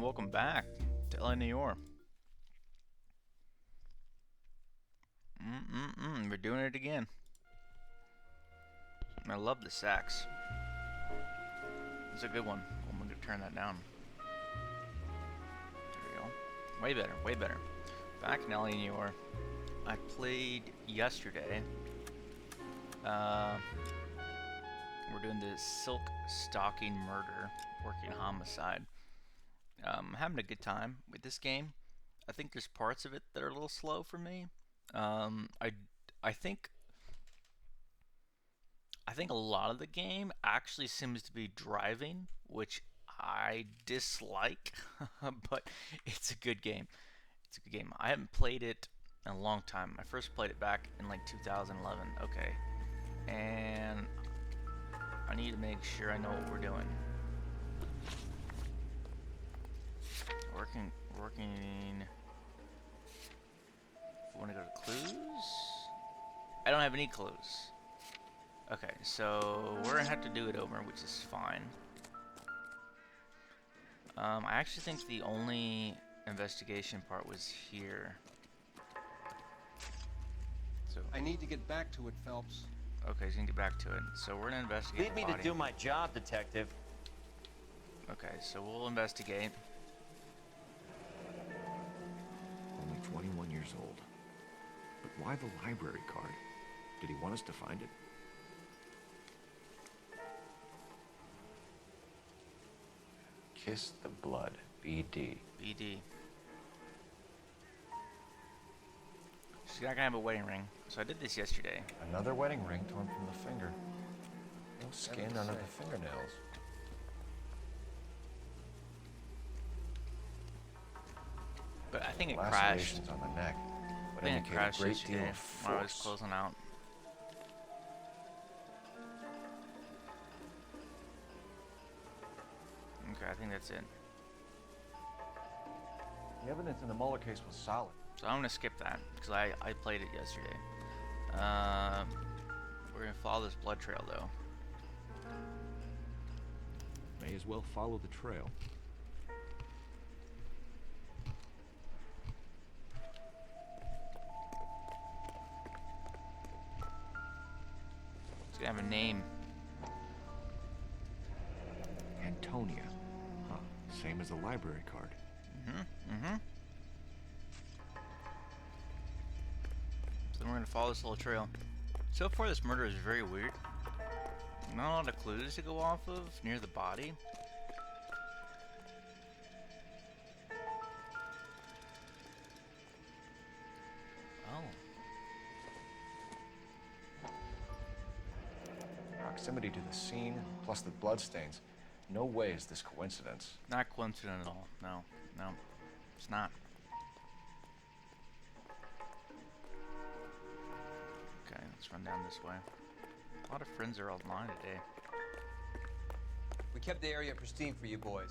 welcome back to Noire. We're doing it again. I love the sax. It's a good one. I'm going to turn that down. There we go. Way better, way better. Back in Noire. I played yesterday. We're doing the Silk Stalking Murder, working Homicide. Having a good time with this game. I think there's parts of it that are a little slow for me. I think a lot of the game actually seems to be driving, which I dislike, but it's a good game. It's a good game. I haven't played it in a long time. I first played it back in like 2011. Okay, and I need to make sure I know what we're doing. Working. If we want to go to clues, I don't have any clues. Okay, so we're gonna have to do it over, which is fine. I actually think the only investigation part was here. So I need to get back to it, Phelps. okay, so you can get back to it. So we're gonna investigate. Leave me to do my job, detective. Okay, so we'll investigate. Only 21 years old. But why the library card? Did he want us to find it? Kiss the blood. BD. BD. She's not gonna have a wedding ring. So I did this yesterday. Another wedding ring torn from the finger. No skin under the fingernails. But I think it crashed. Lacerations on the neck. I But think it indicate crashed a great deal yesterday of when I was force. closing out. Okay, I think that's it. The evidence in the Mueller case was solid. So I'm gonna skip that because I played it yesterday. We're gonna follow this blood trail though. May as well follow the trail. It's gonna have a name. Antonia. Huh. Same as the library card. So then we're gonna follow this little trail. So far, this murder is very weird. Not a lot of clues to go off of near the body. Oh. Proximity to the scene, plus the bloodstains. No way is this coincidence. Not coincident at all. No, it's not. Okay, let's run down this way. A lot of friends are online today. We kept the area pristine for you boys.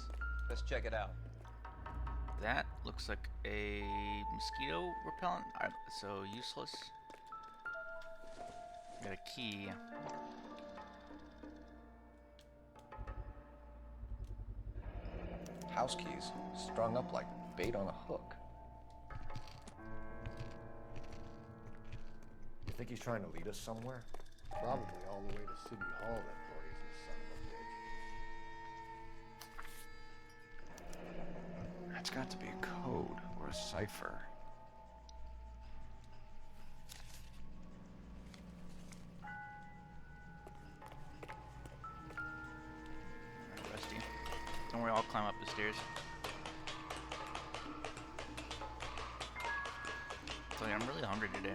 Let's check it out. That looks like a mosquito repellent. Alright, so useless. Got a key. House keys, strung up like bait on a hook. You think he's trying to lead us somewhere? Probably all the way to City Hall, that brazen son of a bitch. That's got to be a code or a cipher. Alright, Rusty. Don't worry, I'll climb up the stairs. So yeah, I'm really hungry today.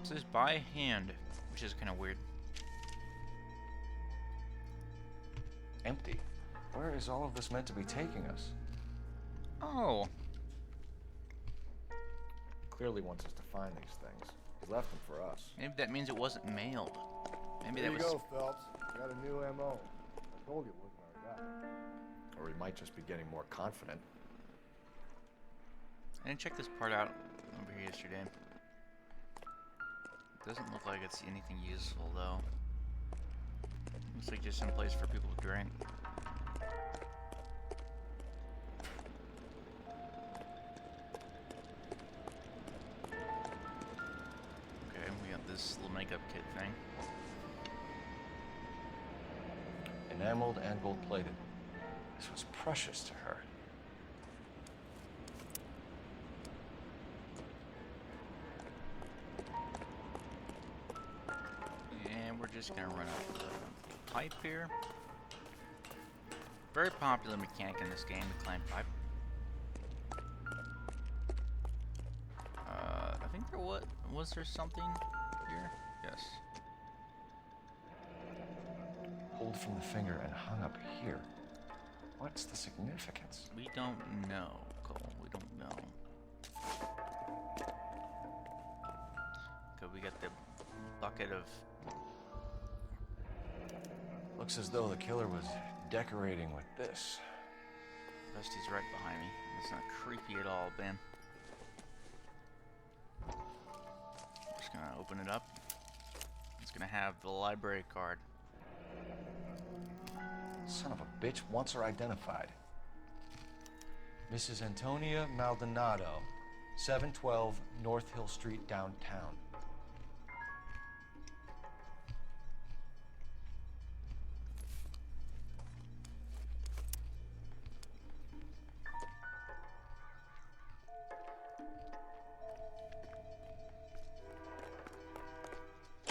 It says by hand, which is kind of weird. Empty. Where is all of this meant to be taking us? Oh, Clearly wants us to find these things. He left them for us. maybe that means it wasn't mailed. Maybe There that you was. go, Phelps. Got a new M.O. I told you it wasn't our guy. Or he might just be getting more confident. I didn't check this part out over here yesterday. Doesn't look like it's anything useful though. Looks like just some place for people to drink. Okay, we got this little makeup kit thing. Enameled and gold-plated. This was precious to her. And we're just gonna run up the pipe here. Very popular mechanic in this game, the climb pipe. I think there was there something here? Yes. Pulled from the finger and hung up here. What's the significance? We don't know, Cole. We don't know. Okay, we got the bucket of... Looks as though the killer was decorating with this. Dusty's right behind me. It's not creepy at all, Ben. Just gonna open it up. It's gonna have the library card. Son of a bitch wants her identified. Mrs. Antonia Maldonado, 712 North Hill Street, downtown.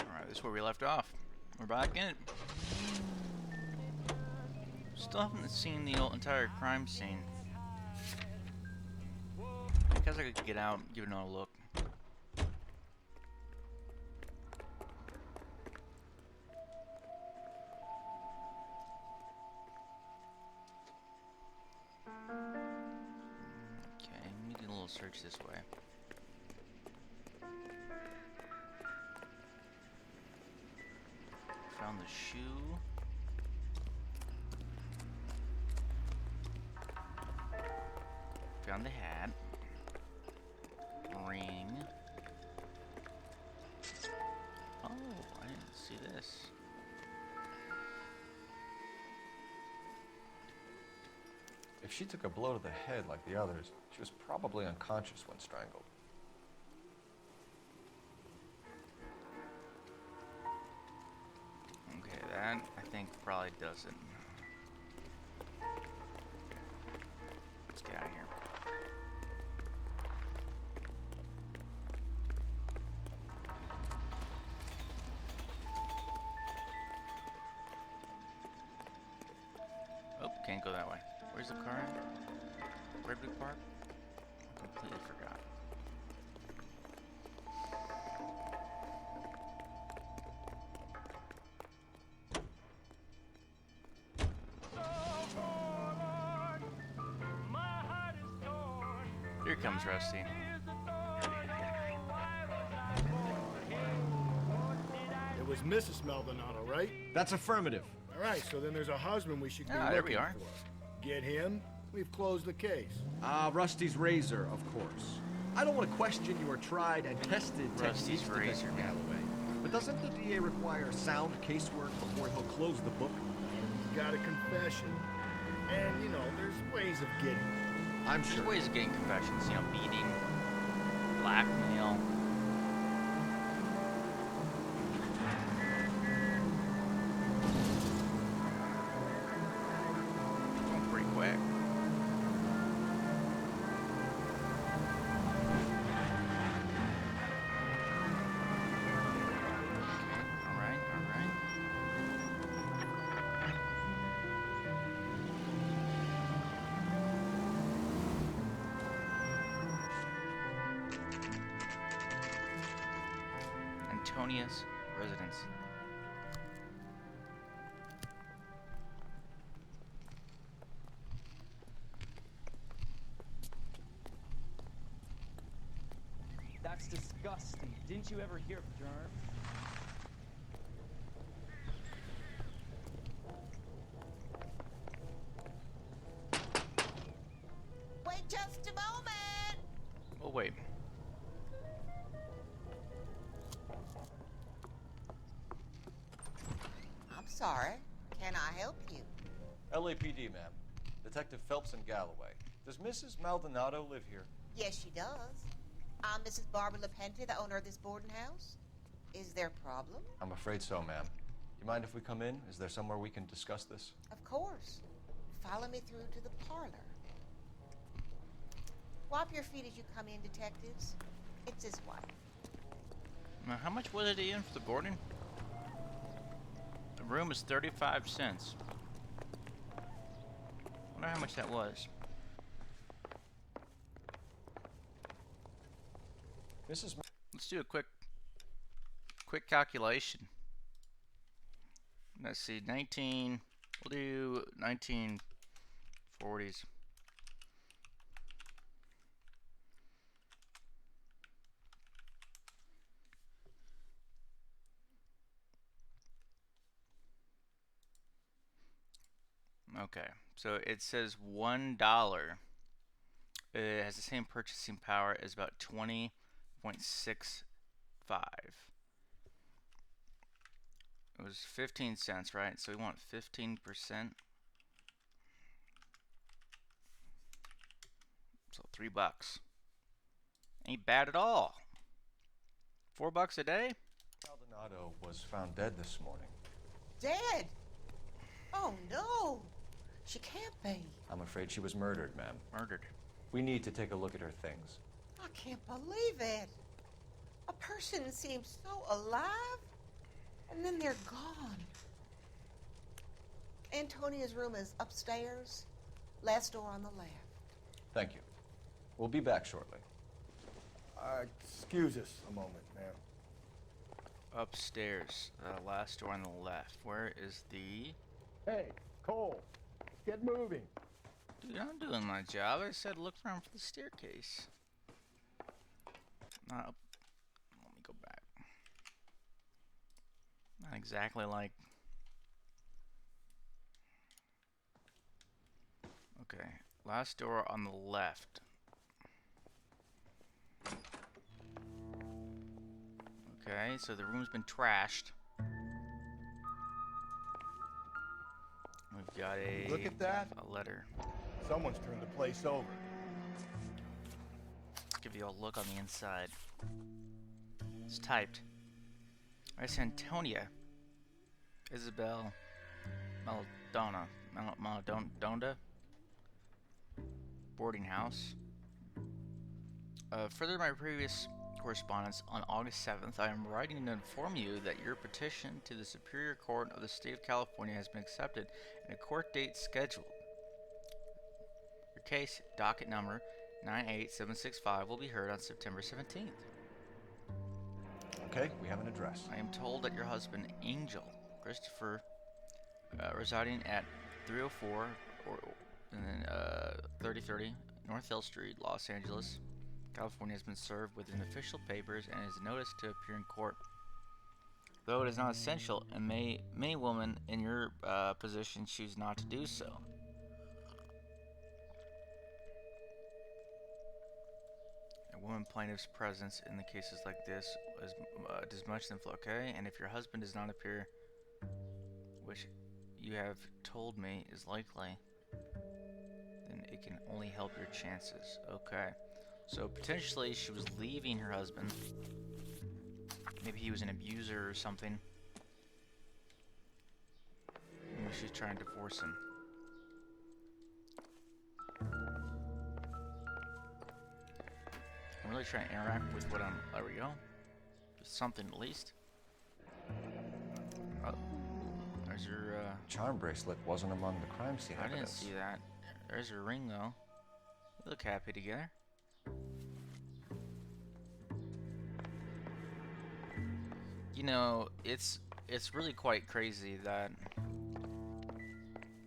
Alright, this is where we left off. We're back in it. Still haven't seen the entire crime scene. I guess I could get out and give it another look. Okay, we need a little search this way. Found the shoe. Found the hat. Ring. Oh, I didn't see this. If she took a blow to the head like the others, she was probably unconscious when strangled. Okay, that I think probably does it. Let's get out of here. Oh, can't go that way. Where's the car at? Redwood Park? I completely forgot. Here comes Rusty. It was Mrs. Maldonado, right? That's affirmative. All right, so then there's a husband we should be Ah, there we looking are. for. Get him, we've closed the case. Rusty's razor, of course. I don't want to question your tried and tested Rusty's techniques, razor, Detective man. Galloway. But doesn't the DA require sound casework before he'll close the book? He's got a confession. And, you know, there's ways of getting it. I'm There's sure. ways of getting confessions, you know, beating, blackmail. Going pretty quick. Alright, alright. Antonia's residence. That's disgusting. Didn't you ever hear of germs? Wait just a moment. Oh wait. I'm sorry. Can I help you? LAPD, ma'am. Detective Phelps and Galloway. Does Mrs. Maldonado live here? Yes, she does. I'm Mrs. Barbara LaPente, the owner of this boarding house. Is there a problem? I'm afraid so, ma'am. You mind if we come in? Is there somewhere we can discuss this? Of course. Follow me through to the parlor. Wipe your feet as you come in, detectives. It's this way. Now, how much was it in for the boarding? The room is 35 cents. Wonder how much that was. Let's do a quick calculation. Let's see, we'll do 1940s. Okay, so it says $1. It has the same purchasing power as about 20.65. It was 15 cents, right? So we want 15%. So $3. Ain't bad at all. $4 a day? Maldonado was found dead this morning. Dead? Oh, no. She can't be. I'm afraid she was murdered, ma'am. Murdered. We need to take a look at her things. I can't believe it. A person seems so alive, and then they're gone. Antonia's room is upstairs, last door on the left. Thank you. We'll be back shortly. Excuse us a moment, ma'am. Upstairs, last door on the left. Where is the... Hey, Cole, get moving. Dude, I'm doing my job. I said look around for the staircase. Not up. Let me go back. Not exactly like... Okay, last door on the left. Okay, so the room's been trashed. We've got a... Look at that. A letter. Someone's turned the place over. Let's give you a look on the inside. It's typed. Miss Antonia Isabel Maladonda boarding house. Further my previous correspondence, on August 7th, I am writing to inform you that your petition to the Superior Court of the State of California has been accepted and a court date scheduled. Your case, docket number 98765, will be heard on September 17th. Okay, we have an address. I am told that your husband, Angel Christopher, residing at 304 and then 3030 North Hill Street, Los Angeles, California, has been served with an official papers and is noticed to appear in court. Though it is not essential, and many women in your position choose not to do so. A woman plaintiff's presence in the cases like this does much than okay, and if your husband does not appear, which you have told me is likely, then it can only help your chances. Okay. So potentially she was leaving her husband. Maybe he was an abuser or something. Maybe she's trying to divorce him. I'm really trying to interact with what I'm... There we go. Just something at least. Oh. There's your... Charm bracelet wasn't among the crime scene I evidence. didn't see that. There's her ring though. You look happy together. You know, it's really quite crazy that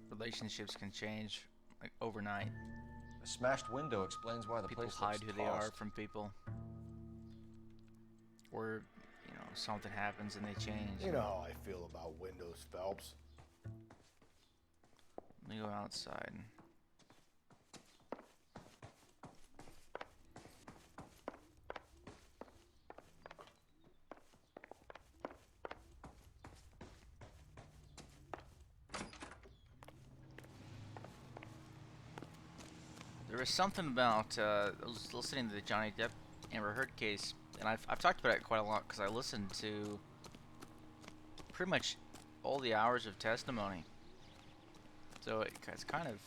relationships can change like overnight. The smashed window explains why the People place hide looks who they are tossed. from people, or you know, something happens and they change. You know how I feel about windows, Phelps. Let me go outside. There was something about, I was listening to the Johnny Depp Amber Heard case, and I've talked about it quite a lot because I listened to pretty much all the hours of testimony. So it's kind of,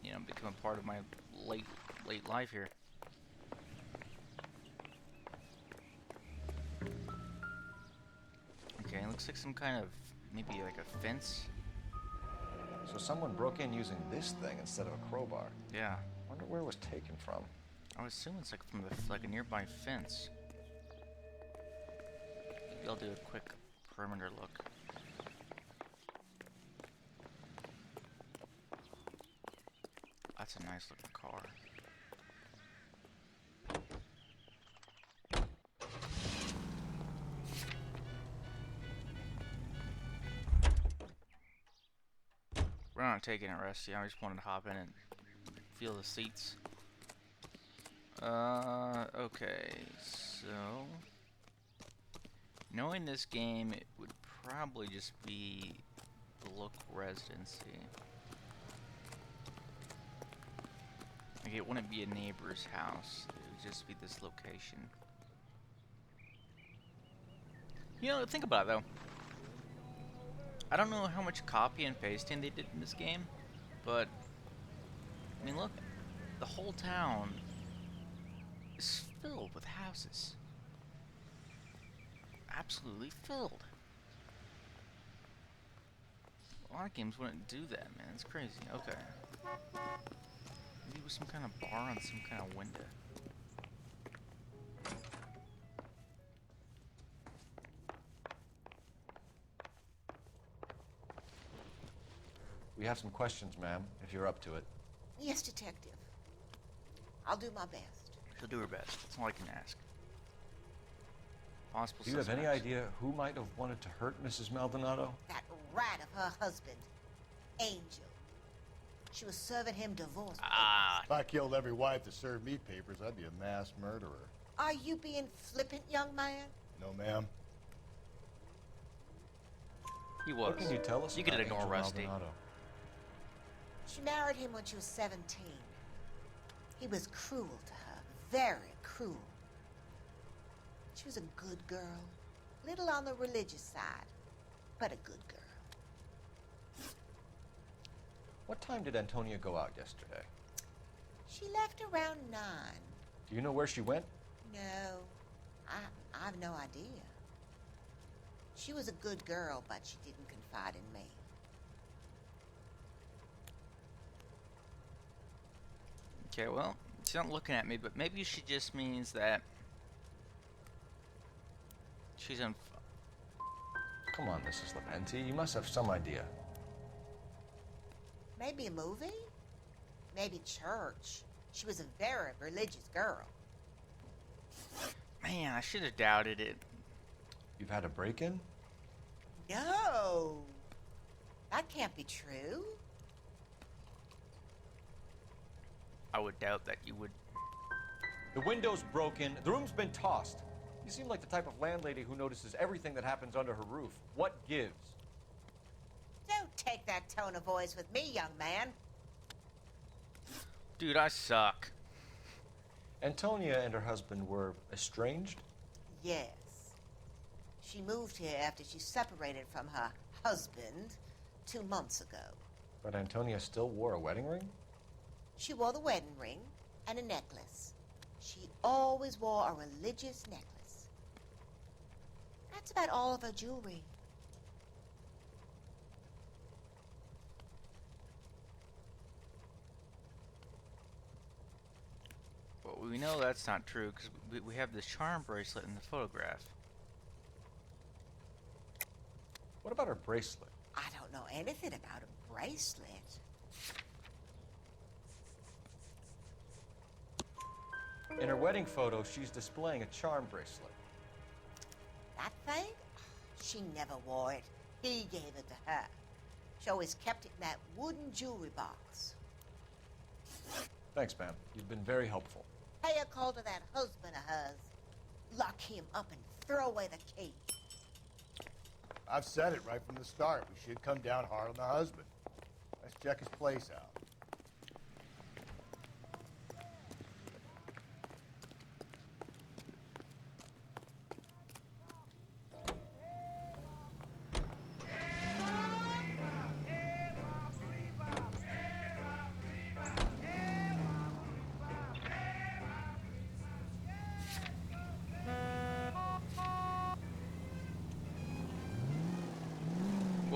you know, become a part of my late life here. Okay, it looks like some kind of, maybe like a fence. So someone broke in using this thing instead of a crowbar. Yeah. Wonder where it was taken from. I would assume it's like from like a nearby fence. Maybe I'll do a quick perimeter look. That's a nice looking car. We're not taking it, Rusty. I just wanted to hop in and feel the seats. Okay, so knowing this game, it would probably just be the local residency. Like, it wouldn't be a neighbor's house. It would just be this location. You know, think about it though. I don't know how much copy and pasting they did in this game, but I mean, look, the whole town is filled with houses. Absolutely filled. A lot of games wouldn't do that, man. It's crazy. Okay. Maybe with some kind of bar on some kind of window. We have some questions, ma'am, if you're up to it. Yes, detective. I'll do my best. She'll do her best. That's all I can ask. Possible Do you have any suspects. idea who might have wanted to hurt Mrs. Maldonado? That rat of her husband, Angel. She was serving him divorce papers. Ah, If I killed every wife that served me papers, I'd be a mass murderer. Are you being flippant, young man? No, ma'am. he was. What can you tell us You about could ignore Angel Rusty. Maldonado? She married him when she was 17. He was cruel to her, very cruel. She was a good girl, little on the religious side, but a good girl. What time did Antonia go out yesterday? She left around 9. Do you know where she went? No, I've no idea. She was a good girl, but she didn't confide in me. Okay, well, she's not looking at me, but maybe she just means that she's on. Come on, Mrs. Lepenti, you must have some idea. Maybe a movie? Maybe church. She was a very religious girl. Man, I should have doubted it. You've had a break-in? No, that can't be true. I would doubt that you would. The window's broken, the room's been tossed. You seem like the type of landlady who notices everything that happens under her roof. What gives? Don't take that tone of voice with me, young man. Dude, I suck. Antonia and her husband were estranged? Yes. She moved here after she separated from her husband 2 months ago. But Antonia still wore a wedding ring? She wore the wedding ring and a necklace. She always wore a religious necklace. That's about all of her jewelry. Well, we know that's not true because we have the charm bracelet in the photograph. What about her bracelet? I don't know anything about a bracelet. In her wedding photo, she's displaying a charm bracelet. That thing? She never wore it. He gave it to her. She always kept it in that wooden jewelry box. Thanks, ma'am. You've been very helpful. Pay a call to that husband of hers. Lock him up and throw away the key. I've said it right from the start. We should come down hard on the husband. Let's check his place out.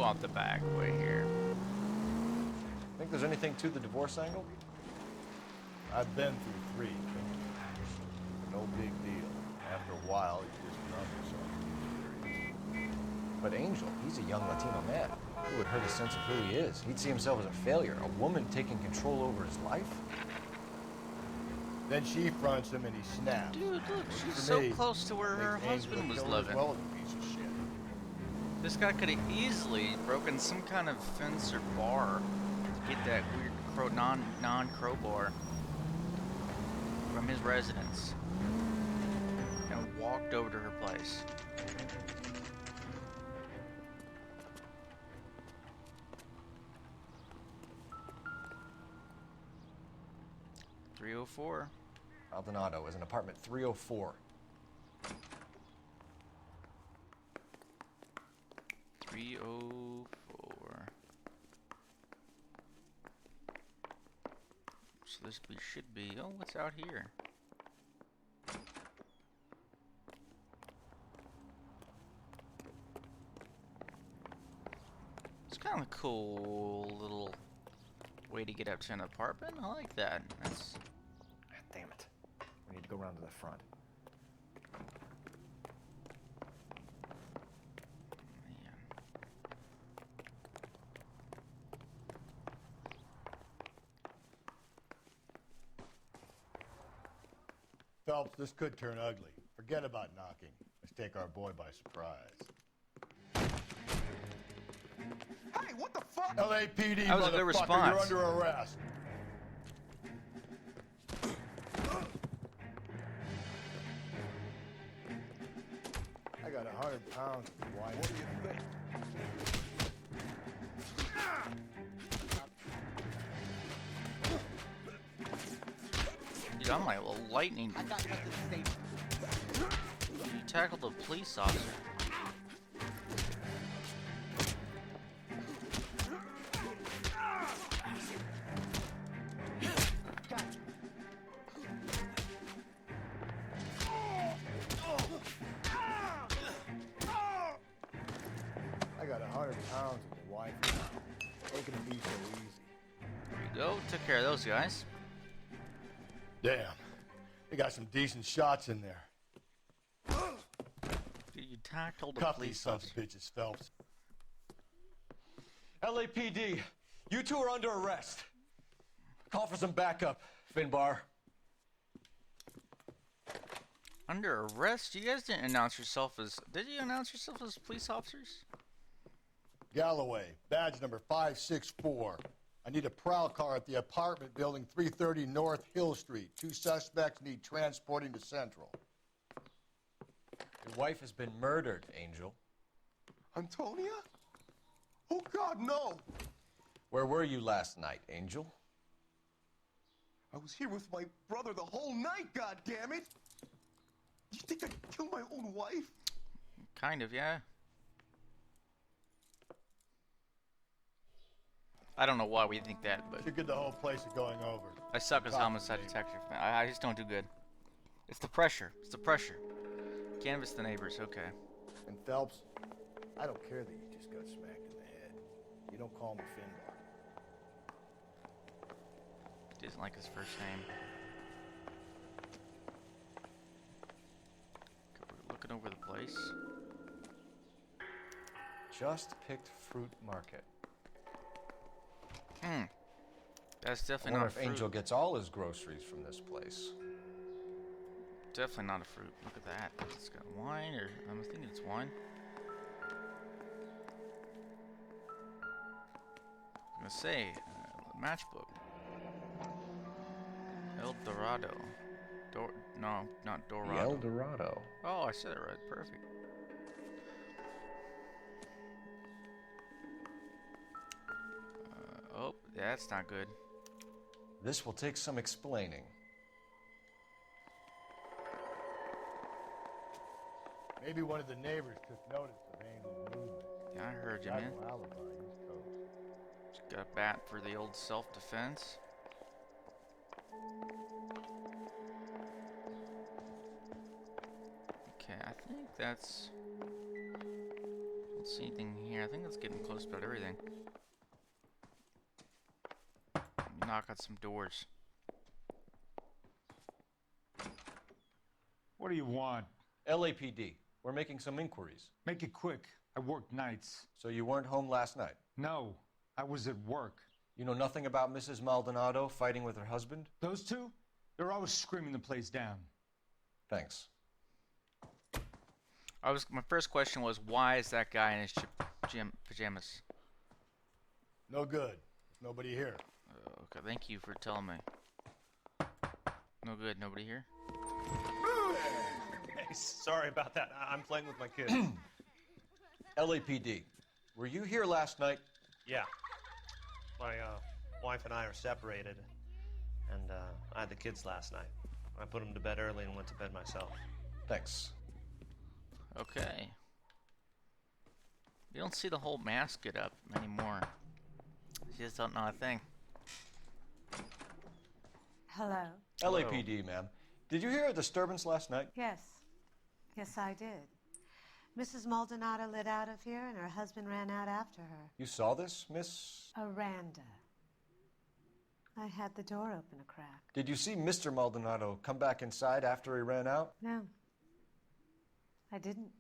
go out the back way here. Think there's anything to the divorce angle? I've been through 3. No big deal. After a while, you just numb yourself. But Angel, he's a young Latino man. It would hurt his sense of who he is. He'd see himself as a failure. A woman taking control over his life? Then she fronts him and he snaps. Dude, look, Which she's for so me close to where her makes Angel husband a was killer as living. well as a piece of shit. This guy could have easily broken some kind of fence or bar to get that weird non-crowbar from his residence and walked over to her place. .304. Maldonado is in apartment 304. 304. So this should be. Oh, what's out here? It's kind of a cool little way to get up to an apartment. I like that. That's. Damn it. We need to go around to the front. Man. Phelps, this could turn ugly. Forget about knocking. Let's take our boy by surprise. Hey, what the fuck? LAPD, That was a good motherfucker, response. you're under arrest. I got 100 pounds of wine. What do you think? Dude, I'm like a little lightning. I got nothing to say. You tackled a police officer. I got 100 pounds of your wife now. Ain't gonna be so easy. There you go. Took care of those guys. Damn. They got some decent shots in there. Dude, you tackled a Cuff these police sons officer. of bitches, Phelps. LAPD, you two are under arrest. Call for some backup, Finbar. Under arrest? You guys didn't announce yourself as... Did you announce yourself as police officers? Galloway, badge number 564. I need a prowl car at the apartment building 330 North Hill Street. 2 suspects need transporting to Central. Your wife has been murdered, Angel. Antonia? Oh, God, no. Where were you last night, Angel? I was here with my brother the whole night, God damn it! You think I'd kill my own wife? Kind of, yeah. I don't know why we think that, but Should get the whole place going over. I suck as a homicide detective. I just don't do good. It's the pressure. It's the pressure. Canvass the neighbors. Okay. And Phelps, I don't care that you just got smacked in the head. You don't call me Finbar. Doesn't like his first name. Okay, we're looking over the place. Just picked fruit market. That's I definitely wonder not a if fruit. Angel gets all his groceries from this place. Definitely not a fruit. Look at that. It's got wine, or I'm thinking it's wine. I'm gonna say matchbook. El Dorado. No, not Dorado. El Dorado. Oh, I said it right. Perfect. Oh, that's not good. This will take some explaining. Maybe one of the neighbors took notice of Angel's movement. Yeah, I heard you, Got man. no alibi, he's toast. Just got a bat for the old self-defense. Okay, I think that's Don't see anything here. I think it's getting close about everything. Knock on some doors. What do you want? LAPD. We're making some inquiries. Make it quick. I work nights. So you weren't home last night? No, I was at work. You know nothing about Mrs. Maldonado fighting with her husband? Those two? They're always screaming the place down. Thanks. My first question was, why is that guy in his pajamas? No good. There's nobody here. Okay, thank you for telling me. No good, nobody here? Hey, sorry about that. I'm playing with my kid. LAPD. Were you here last night? Yeah. My wife and I are separated, and I had the kids last night. I put them to bed early and went to bed myself. Thanks. Okay. You don't see the whole mask get up anymore. You just don't know a thing. Hello? LAPD, ma'am. Did you hear a disturbance last night? Yes. Yes, I did. Mrs. Maldonado lit out of here, and her husband ran out after her. You saw this, Miss? Aranda. I had the door open a crack. Did you see Mr. Maldonado come back inside after he ran out? No. I didn't.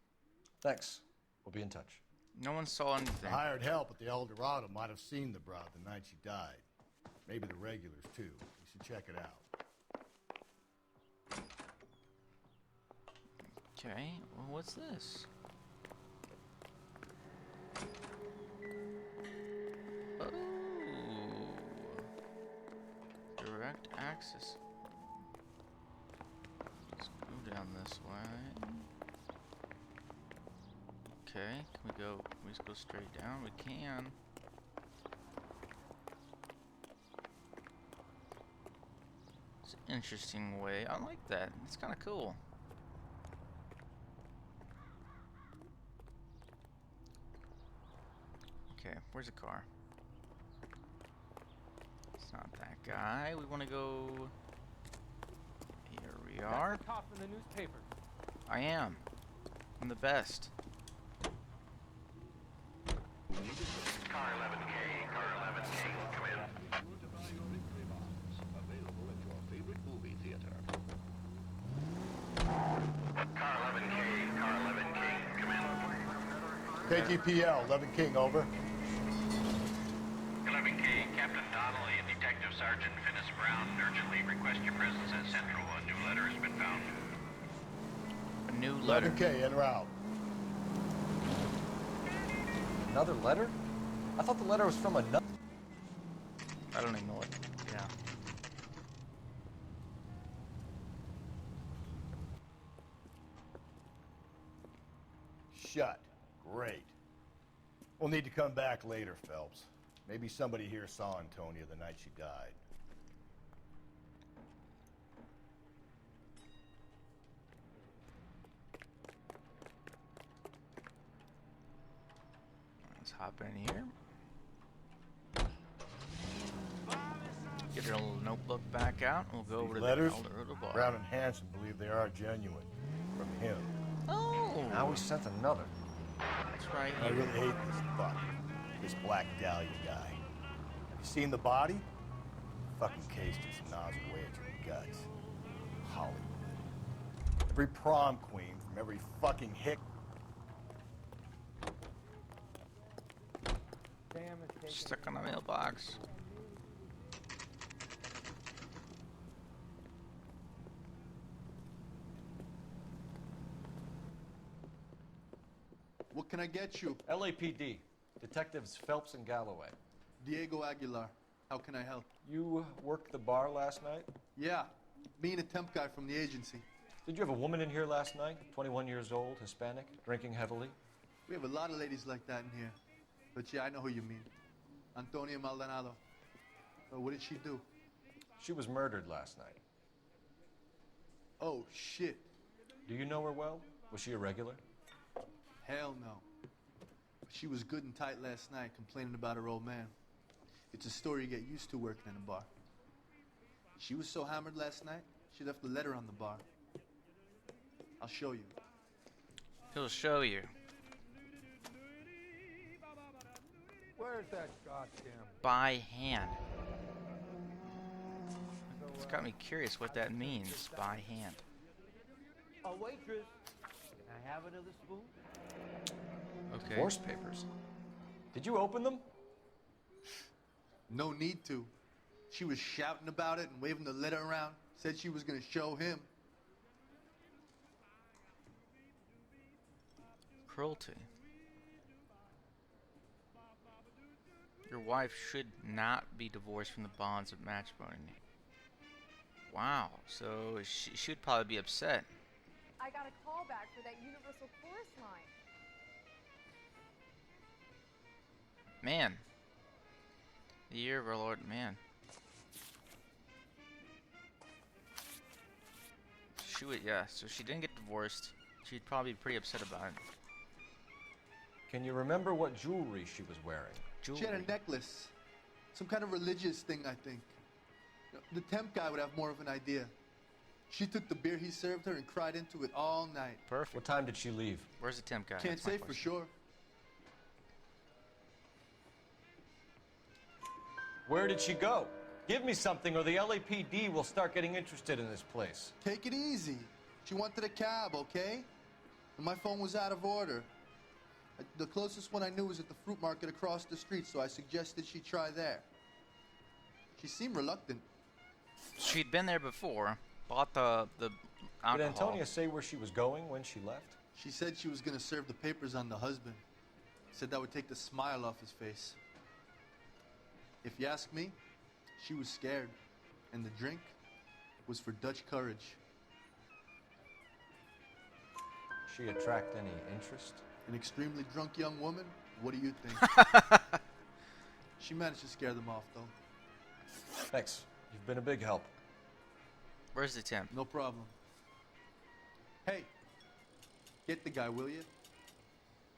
Thanks. We'll be in touch. No one saw anything. The hired help at the El Dorado might have seen the broad the night she died. Maybe the regulars, too. You should check it out. Okay, well, what's this? Oh. Direct access. Let's go down this way. Okay, can we just go straight down? We can. It's an interesting way. I like that. It's kind of cool. Okay, where's the car? It's not that guy. We want to go... Here we are. That's the cop in the newspaper. I am. I'm the best. Car 11K, car 11K, come in. Available at your favorite movie theater. Car 11K, car 11K, come in. KGPL, 11 King, over. 11K, Captain Donnelly and Detective Sergeant Finis Brown urgently request your presence at Central. A new letter has been found. A new letter. 11K, en route. Another letter? I thought the letter was from another... I don't even know what. Yeah. Shut. Great. We'll need to come back later, Phelps. Maybe somebody here saw Antonia the night she died. Let's hop in here. Get our little notebook back out, and we'll go over to Letters? the El Dorado bar. Brown and Hanson believe they are genuine. From him. Oh! Now we sent another. That's right. I really hate this fuck. This Black Dahlia guy. Have you seen the body? Fucking case just gnaws away at your guts. Hollywood. Every prom queen from every fucking hick. Damn, it's taking Stuck on the mailbox. What can I get you? LAPD. Detectives Phelps and Galloway. Diego Aguilar. How can I help? You worked the bar last night? Yeah, me and a temp guy from the agency. Did you have a woman in here last night? 21 years old, Hispanic, drinking heavily? We have a lot of ladies like that in here. But yeah, I know who you mean. Antonia Maldonado. Oh, what did she do? She was murdered last night. Oh, shit. Do you know her well? Was she a regular? Hell no. She was good and tight last night, complaining about her old man. It's a story you get used to working in a bar. She was so hammered last night, she left a letter on the bar. I'll show you. He'll show you. Where's that goddamn... By hand. It's got me curious what that means, by hand. A waitress. Can I have another spoon? Okay. Divorce papers. Did you open them? No need to. She was shouting about it and waving the letter around. Said she was going to show him. Cruelty. Your wife should not be divorced from the bonds of matrimony. Wow, so she should probably be upset. I got a call back for that Universal Chorus line. Man. The year of our Lord, man. Yeah, so she didn't get divorced. She'd probably be pretty upset about it. Can you remember what jewelry she was wearing? She had a necklace. Some kind of religious thing, I think. The temp guy would have more of an idea. She took the beer he served her and cried into it all night. Perfect. What time did she leave? Where's the temp guy? Can't say for sure. Where did she go? Give me something or the LAPD will start getting interested in this place. Take it easy. She wanted a cab, okay? And my phone was out of order. The closest one I knew was at the fruit market across the street, so I suggested she try there. She seemed reluctant. She'd been there before, bought the alcohol. Did Antonia say where she was going when she left? She said she was going to serve the papers on the husband. Said that would take the smile off his face. If you ask me, she was scared, and the drink was for Dutch courage. She attract any interest? An extremely drunk young woman? What do you think? She managed to scare them off, though. Thanks. You've been a big help. Where's the temp? No problem. Hey, get the guy, will you?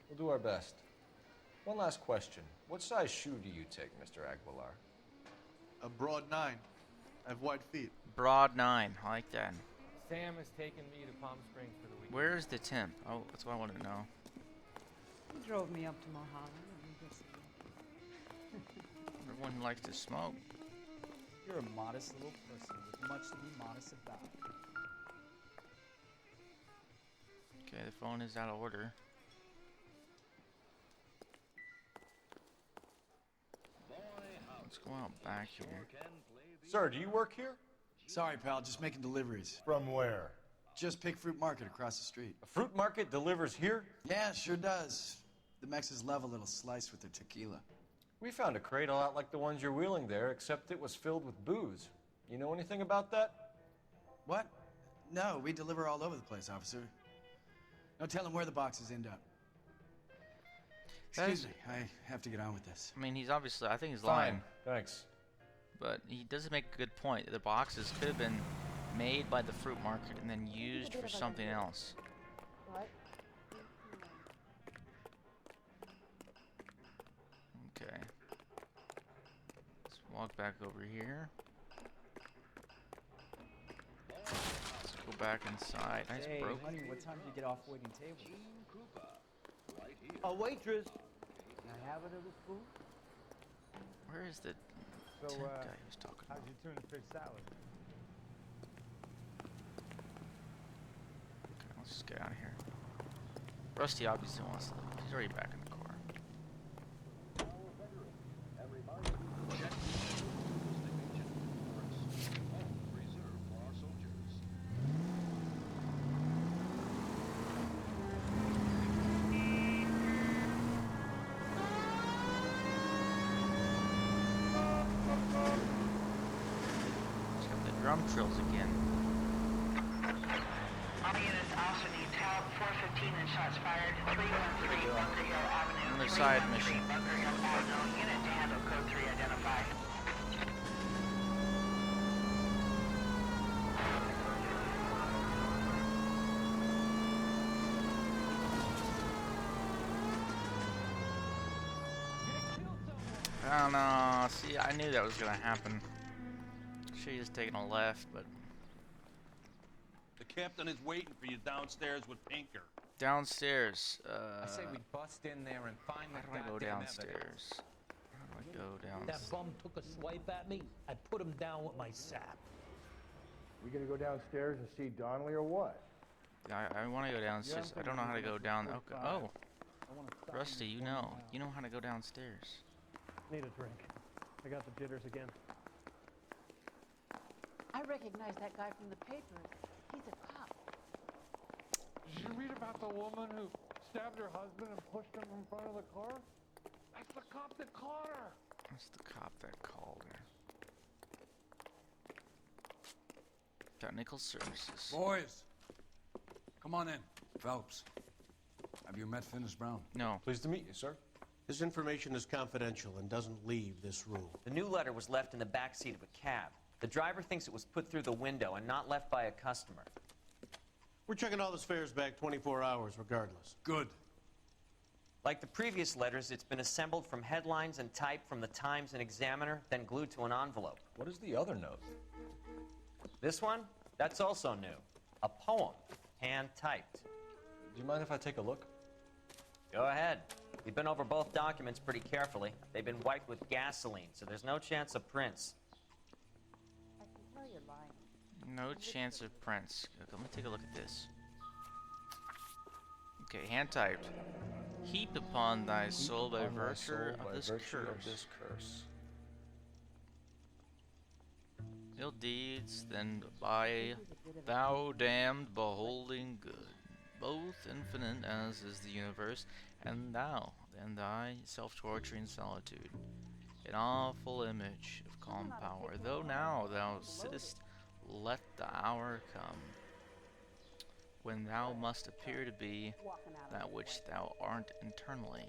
We'll do our best. One last question. What size shoe do you take, Mr. Aguilar? A broad 9. I have wide feet. Broad 9. I like that. Sam has taken me to Palm Springs for the weekend. Where's the temp? Oh, that's what I want to know. He drove me up to Mulholland. Everyone likes to smoke. You're a modest little person with much to be modest about. Okay, the phone is out of order. Let's go out back here. Sir, do you work here? Sorry, pal, just making deliveries. From where? Just Pig Fruit Market across the street. A fruit market delivers here? Yeah, sure does. The Mexes love a little slice with their tequila. We found a crate a lot like the ones you're wheeling there, except it was filled with booze. You know anything about that? What? No, we deliver all over the place, officer. No telling where the boxes end up. Excuse me, I have to get on with this. I mean, he's obviously, I think he's Fine. lying. Thanks. But he does make a good point. The boxes could have been made by the fruit market and then used for something else. What? Okay. Let's walk back over here. Let's go back inside. Nice Hey, broke. honey, what time do you get off waiting tables? A waitress. Can I have another spoon? Where is the temp guy he was talking how'd about? you tuna fish salad? Okay, let's just get out of here. Rusty obviously wants to leave. He's already back in the car. Let's have the drum trills again. All units also need help. 415 and shots fired. 313 Bunker Hill Avenue. On the side mission. Bunker Hill Avenue. Unit to handle code 3 identified. I don't know. See, I knew that was gonna happen. Should've just taken a left, but The captain is waiting for you downstairs with Pinker. downstairs. I say we bust in there and find How that do I go goddamn downstairs? evidence. go down. That bum took a swipe at me. I put him down with my sap. We gonna go downstairs and see Donnelly or what? I want to go downstairs. I don't know how to go down. Okay. Oh, Rusty, you know how to go downstairs. Need a drink. I got the jitters again. I recognize that guy from the paper. He's a cop. Did you read about the woman who stabbed her husband and pushed him in front of the car? That's the cop that caught her. That's the cop that called her. Technical services. Boys, come on in. Phelps, have you met Finis Brown? No. Pleased to meet you, sir. This information is confidential and doesn't leave this room. The new letter was left in the back seat of a cab. The driver thinks it was put through the window and not left by a customer. We're checking all this fares back 24 hours regardless. Good. Like the previous letters, it's been assembled from headlines and type from the Times and Examiner, then glued to an envelope. What is the other note? This one? That's also new. A poem, hand-typed. Do you mind if I take a look? Go ahead. We've been over both documents pretty carefully. They've been wiped with gasoline, so there's no chance of prints. I can tell you're lying. No chance of prints. Okay, let me take a look at this. Okay, hand typed. Heaped upon thy soul by virtue of this curse. Ill deeds, then by thou damned beholding good, both infinite as is the universe, and thou, and thy self-torturing solitude, an awful image of calm power, though now thou sittest, let the hour come, when thou must appear to be that which thou art internally,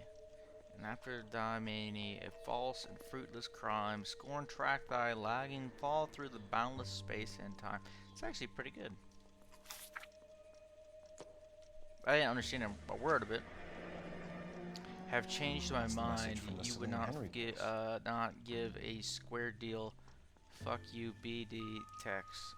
and after thy many a false and fruitless crime, scorn track thy lagging fall through the boundless space and time. It's actually pretty good. I didn't understand a word of it. Have changed my mind. You would not give a square deal. Fuck you, BD text.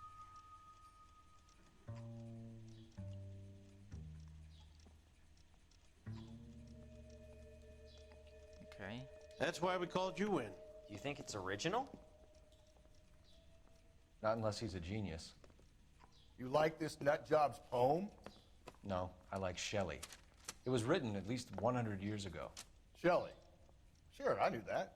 Okay. That's why we called you in. Do you think it's original? Not unless he's a genius. You like this nutjob's poem? No, I like Shelley. It was written at least 100 years ago. Shelley? Sure, I knew that.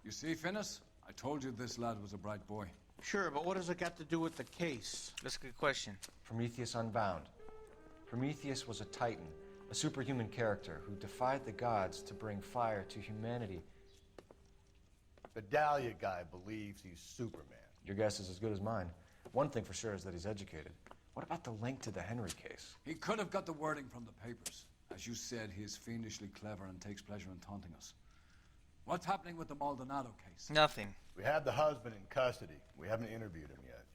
You see, Finis? I told you this lad was a bright boy. Sure, but what has it got to do with the case? That's a good question. Prometheus Unbound. Prometheus was a titan, a superhuman character who defied the gods to bring fire to humanity. The Dahlia guy believes he's Superman. Your guess is as good as mine. One thing for sure is that he's educated. What about the link to the Henry case? He could have got the wording from the papers. As you said, he is fiendishly clever and takes pleasure in taunting us. What's happening with the Maldonado case? Nothing. We have the husband in custody. We haven't interviewed him yet.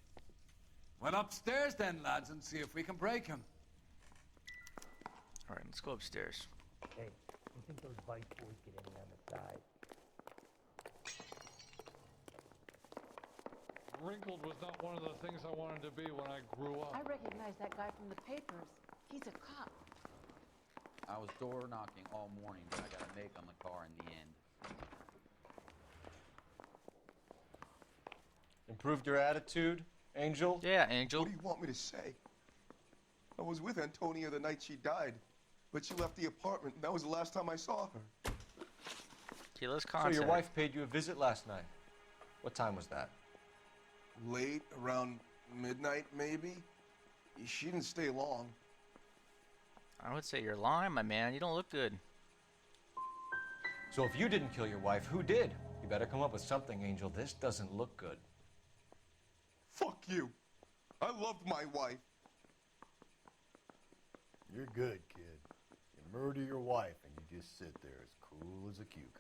Well, upstairs then, lads, and see if we can break him. Alright, let's go upstairs. Hey, you think those bike boys get any on the side? Wrinkled was not one of the things I wanted to be when I grew up. I recognize that guy from the papers. He's a cop. I was door knocking all morning, but I got a make on the car in the end. Improved your attitude, Angel? Yeah, Angel. What do you want me to say? I was with Antonia the night she died, but she left the apartment, and that was the last time I saw her. Keyless So contact. your wife paid you a visit last night. What time was that? Late, around midnight, maybe? She didn't stay long. I would say you're lying, my man. You don't look good. So if you didn't kill your wife, who did? You better come up with something, Angel. This doesn't look good. Fuck you. I loved my wife. You're good, kid. You murder your wife and you just sit there as cool as a cucumber.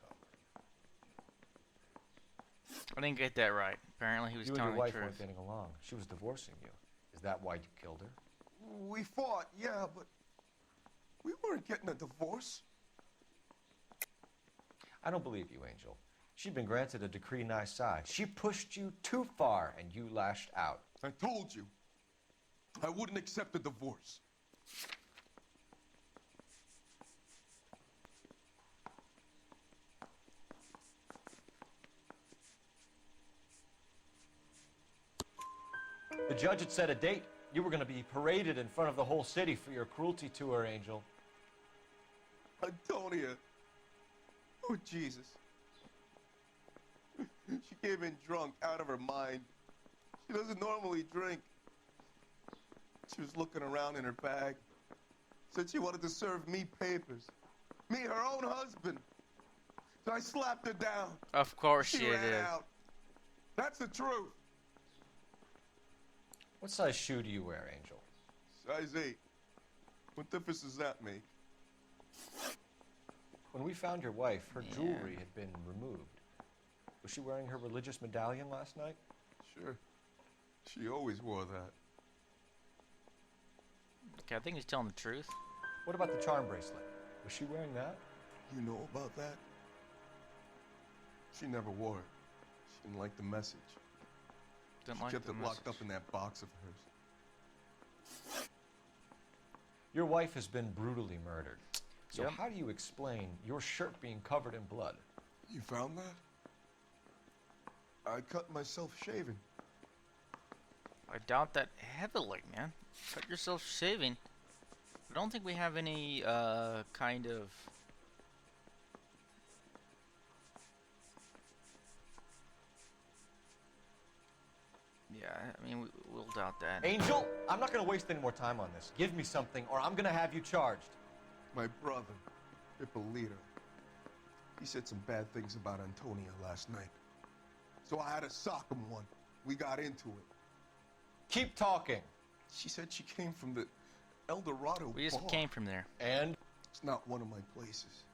I didn't get that right. Apparently he was You and telling your the wife truth. weren't getting along. She was divorcing you. Is that why you killed her? We fought, yeah, but we weren't getting a divorce. I don't believe you, Angel. She'd been granted a decree nisi. She pushed you too far, and you lashed out. I told you. I wouldn't accept a divorce. The judge had set a date. You were going to be paraded in front of the whole city for your cruelty to her, Angel. Antonia. Oh, Jesus. She came in drunk, out of her mind. She doesn't normally drink. She was looking around in her bag. Said she wanted to serve me papers. Me, her own husband. So I slapped her down. Of course she ran did. out. That's the truth. What size shoe do you wear, Angel? Size 8. What difference does that make? When we found your wife, her jewelry had been removed. Was she wearing her religious medallion last night? Sure. She always wore that. Okay, I think he's telling the truth. What about the charm bracelet? Was she wearing that? You know about that? She never wore it. She didn't like the message. Didn't She like kept the it locked message. up in that box of hers. Your wife has been brutally murdered. So Yep. how do you explain your shirt being covered in blood? You found that? I cut myself shaving. I doubt that heavily, man. Cut yourself shaving. I don't think we have any kind of. Yeah, I mean, we'll doubt that. Angel, I'm not going to waste any more time on this. Give me something, or I'm going to have you charged. My brother, Ippolito, he said some bad things about Antonia last night. So I had to sock him one. We got into it. Keep talking. She said she came from the El Dorado We just bar. came from there. And? It's not one of my places.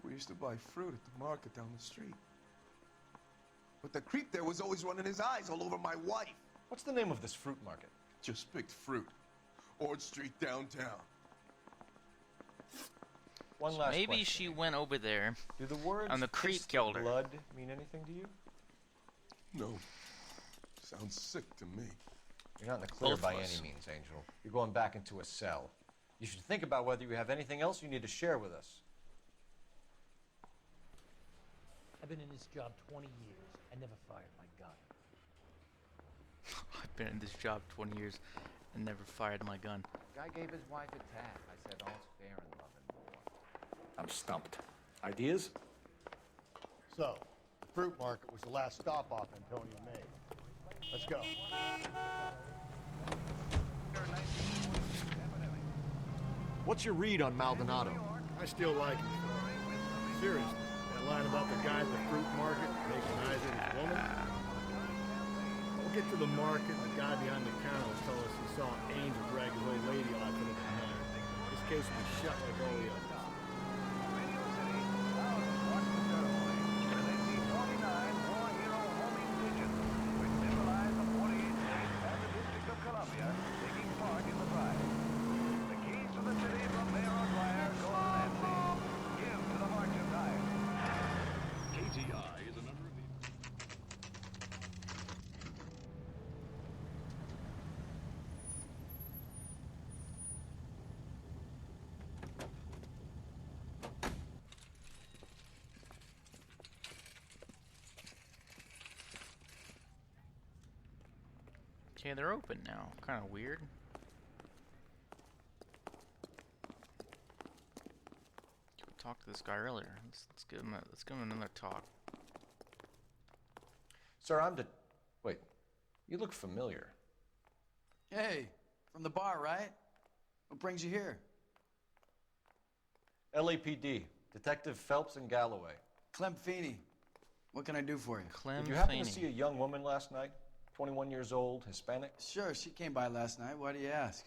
We used to buy fruit at the market down the street. But the creep there was always running his eyes all over my wife. What's the name of this fruit market? Just picked fruit. Ord Street downtown. One last Maybe question. she went over there. Do the words on the creep "taste the killed her. blood" mean anything to you? No. Sounds sick to me. You're not in the clear Both by of any us. means, Angel. You're going back into a cell. You should think about whether you have anything else you need to share with us. I've been in this job 20 years. I never fired my gun. I've been in this job 20 years and never fired my gun. Guy gave his wife a tap. I said all's fair in love and war. I'm stumped. Ideas? So, the fruit market was the last stop off Antonia made. Let's go. What's your read on Maldonado? I still like him. Seriously, that line about the guy at the fruit market making eyes at his woman? We'll get to the market, and the guy behind the counter will tell us he saw Angel drag his old lady off into the night. This case will be shut like all the others. Okay, they're open now. Kind of weird. We talked to this guy earlier. Let's give him another talk. Sir, Wait, you look familiar. Hey, from the bar, right? What brings you here? LAPD, Detective Phelps and Galloway. Clem Feeney. What can I do for you? Clem Did you happen Feeney. to see a young woman last night? 21 years old, Hispanic? Sure, she came by last night. Why do you ask?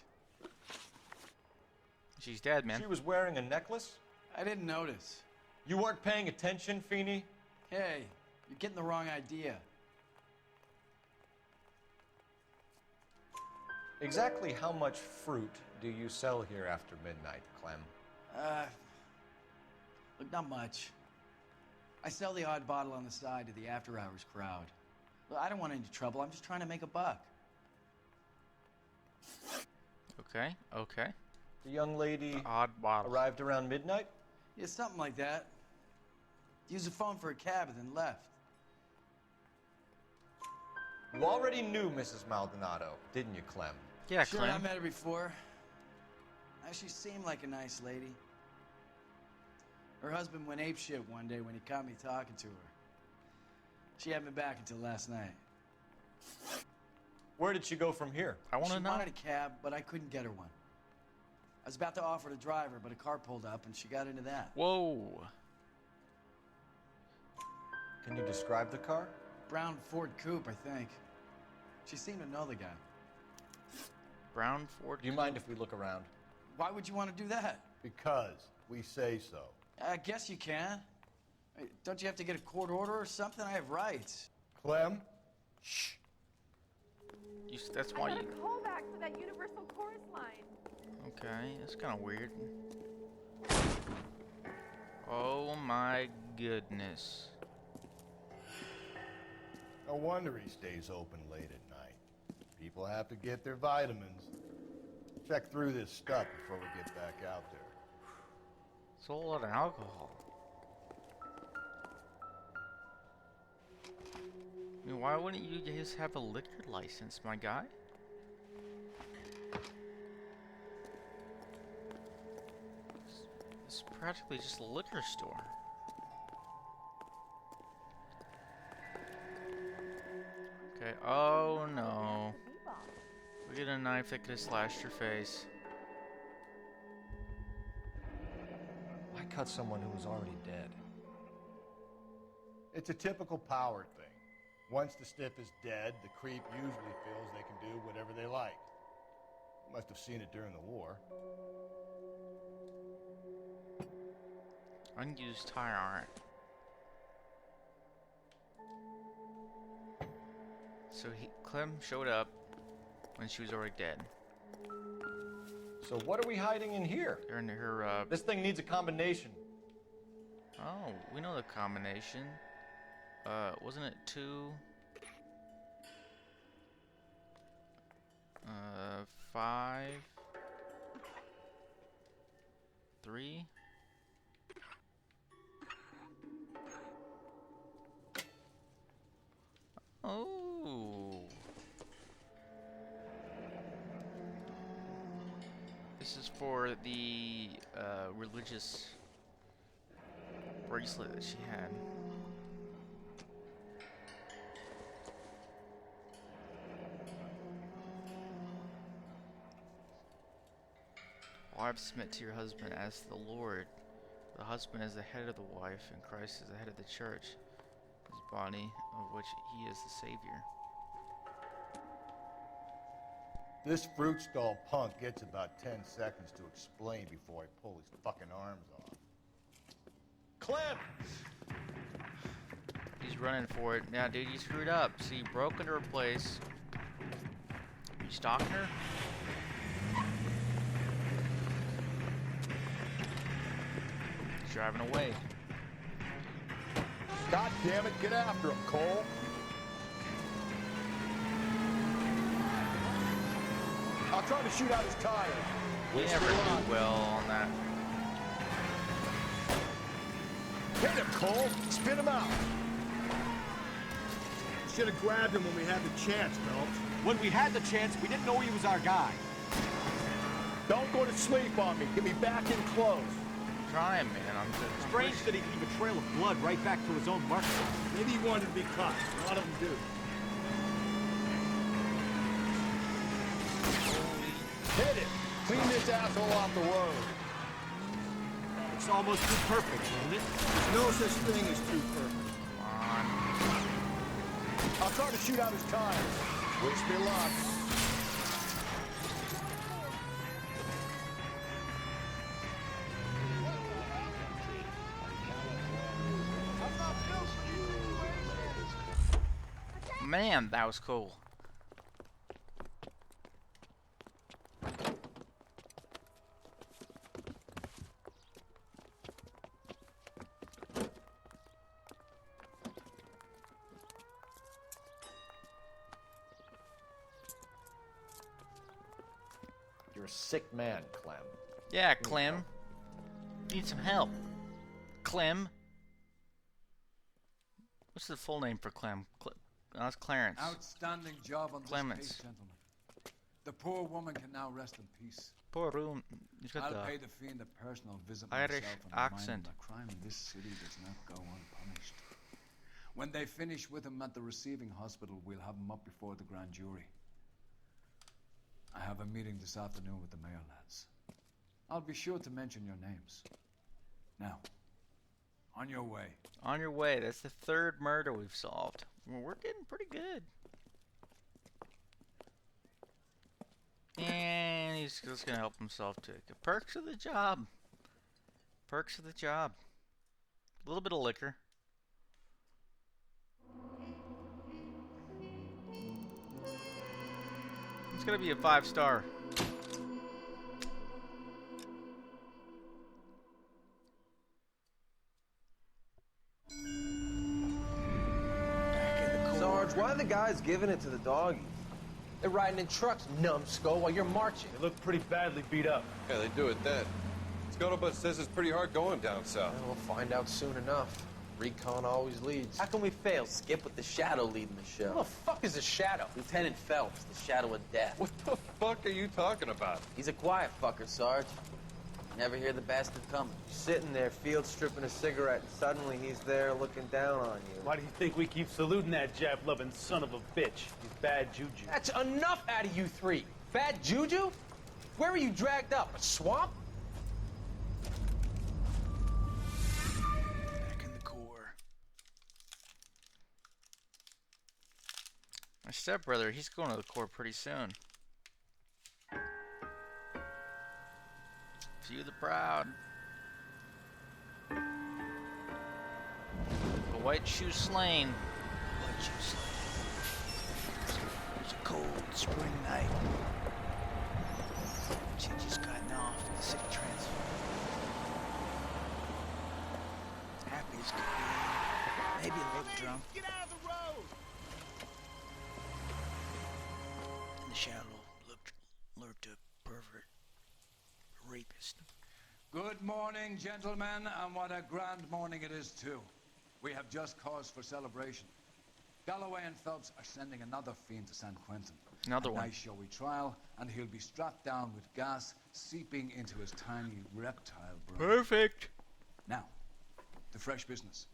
She's dead, man. She was wearing a necklace? I didn't notice. You weren't paying attention, Feeney? Hey, you're getting the wrong idea. Exactly how much fruit do you sell here after midnight, Clem? Look, not much. I sell the odd bottle on the side to the after-hours crowd. Look, I don't want any trouble. I'm just trying to make a buck. Okay, okay. The young lady Odd bottle. arrived around midnight? Yeah, something like that. Used the phone for a cab and then left. You already knew Mrs. Maldonado, didn't you, Clem? Yeah, Sure, Clem. I met her before. She seemed like a nice lady. Her husband went apeshit one day when he caught me talking to her. She hadn't been back until last night. Where did she go from here? I want to know. She wanted a cab, but I couldn't get her one. I was about to offer to drive her, but a car pulled up and she got into that. Whoa. Can you describe the car? Brown Ford Coupe, I think. She seemed to know the guy. Brown Ford. Do you mind if we look around? Why would you want to do that? Because we say so. I guess you can. Don't you have to get a court order or something? I have rights. Clem? Shh. That's I why got you... a call back for that universal chorus line. Okay, that's kind of weird. Oh my goodness. No wonder he stays open late at night. People have to get their vitamins. Check through this stuff before we get back out there. It's a whole lot of alcohol. I mean, why wouldn't you just have a liquor license, my guy? It's practically just a liquor store. Okay, oh no. We get a knife that could have slashed your face. Why cut someone who was already dead? It's a typical power thing. Once the stiff is dead, the creep usually feels they can do whatever they like. Must have seen it during the war. Unused tire iron. So Clem showed up when she was already dead. So what are we hiding in here? They're in her, This thing needs a combination. Oh, we know the combination. Wasn't it 2? 5? 3? Oh. This is for the religious bracelet that she had. Wives, submit to your husband as the Lord. The husband is the head of the wife, and Christ is the head of the church, his body, of which he is the Savior. This fruit stall punk gets about 10 seconds to explain before I pull his fucking arms off. Clem! He's running for it. Now, dude, you screwed up. See, you broke into her place. You stalking her? He's driving away. God damn it, get after him, Cole. I'll try to shoot out his tires. We never do well on that. Hit him, Cole. Spin him out. Should have grabbed him when we had the chance, Phelps. When we had the chance, we didn't know he was our guy. Don't go to sleep on me. Get me back in close. I'm trying, man. I'm just Strange that he'd leave a trail of blood right back to his own mark. Maybe he wanted to be caught. A lot of them do. Hit it! Clean this asshole off the road. It's almost too perfect, isn't it? There's no such thing as too perfect. Come on. I'll try to shoot out his tires. Wish me luck. Man, that was cool. You're a sick man, Clem. Yeah, Clem. Need some help. Clem. What's the full name for Clem? That's Clarence. Outstanding job on Clemens. this case, gentlemen. The poor woman can now rest in peace. Poor room. He's got I'll the pay the fiend a personal visit Irish myself and remind him accent. that crime in this city does not go unpunished. When they finish with him at the receiving hospital, we'll have him up before the grand jury. I have a meeting this afternoon with the mayor lads. I'll be sure to mention your names. Now, on your way. On your way. That's the third murder we've solved. Well, we're getting pretty good. And he's just going to help himself to it. Perks of the job. Perks of the job. A little bit of liquor. It's going to be a 5-star. Sarge, why are the guys giving it to the doggies? They're riding in trucks, numbskull, while you're marching. They look pretty badly beat up. Yeah, they do it then. Scuttlebutt says it's pretty hard going down south. Well, we'll find out soon enough. Recon always leads. How can we fail? Skip with the Shadow leading the show. Who the fuck is the Shadow? Lieutenant Phelps, the Shadow of Death. What the fuck are you talking about? He's a quiet fucker, Sarge. Never hear the bastard coming. Sitting there, field stripping a cigarette, and suddenly he's there looking down on you. Why do you think we keep saluting that Jap-loving son of a bitch? He's bad juju. That's enough out of you three. Bad juju? Where were you dragged up? A swamp? Back in the core. My stepbrother, he's going to the Corps pretty soon. Few the proud. The white shoe slain. White shoe slain. It was a cold spring night. She just gotten off the city transfer. Happy as could be. Maybe a little drunk. Get out of the road! In the shadow lurked a pervert. Rapist. Good morning, gentlemen, and what a grand morning it is, too. We have just cause for celebration. Galloway and Phelps are sending another fiend to San Quentin. Another one. Nice showy trial, and he'll be strapped down with gas seeping into his tiny reptile brain. Perfect. Now, the fresh business.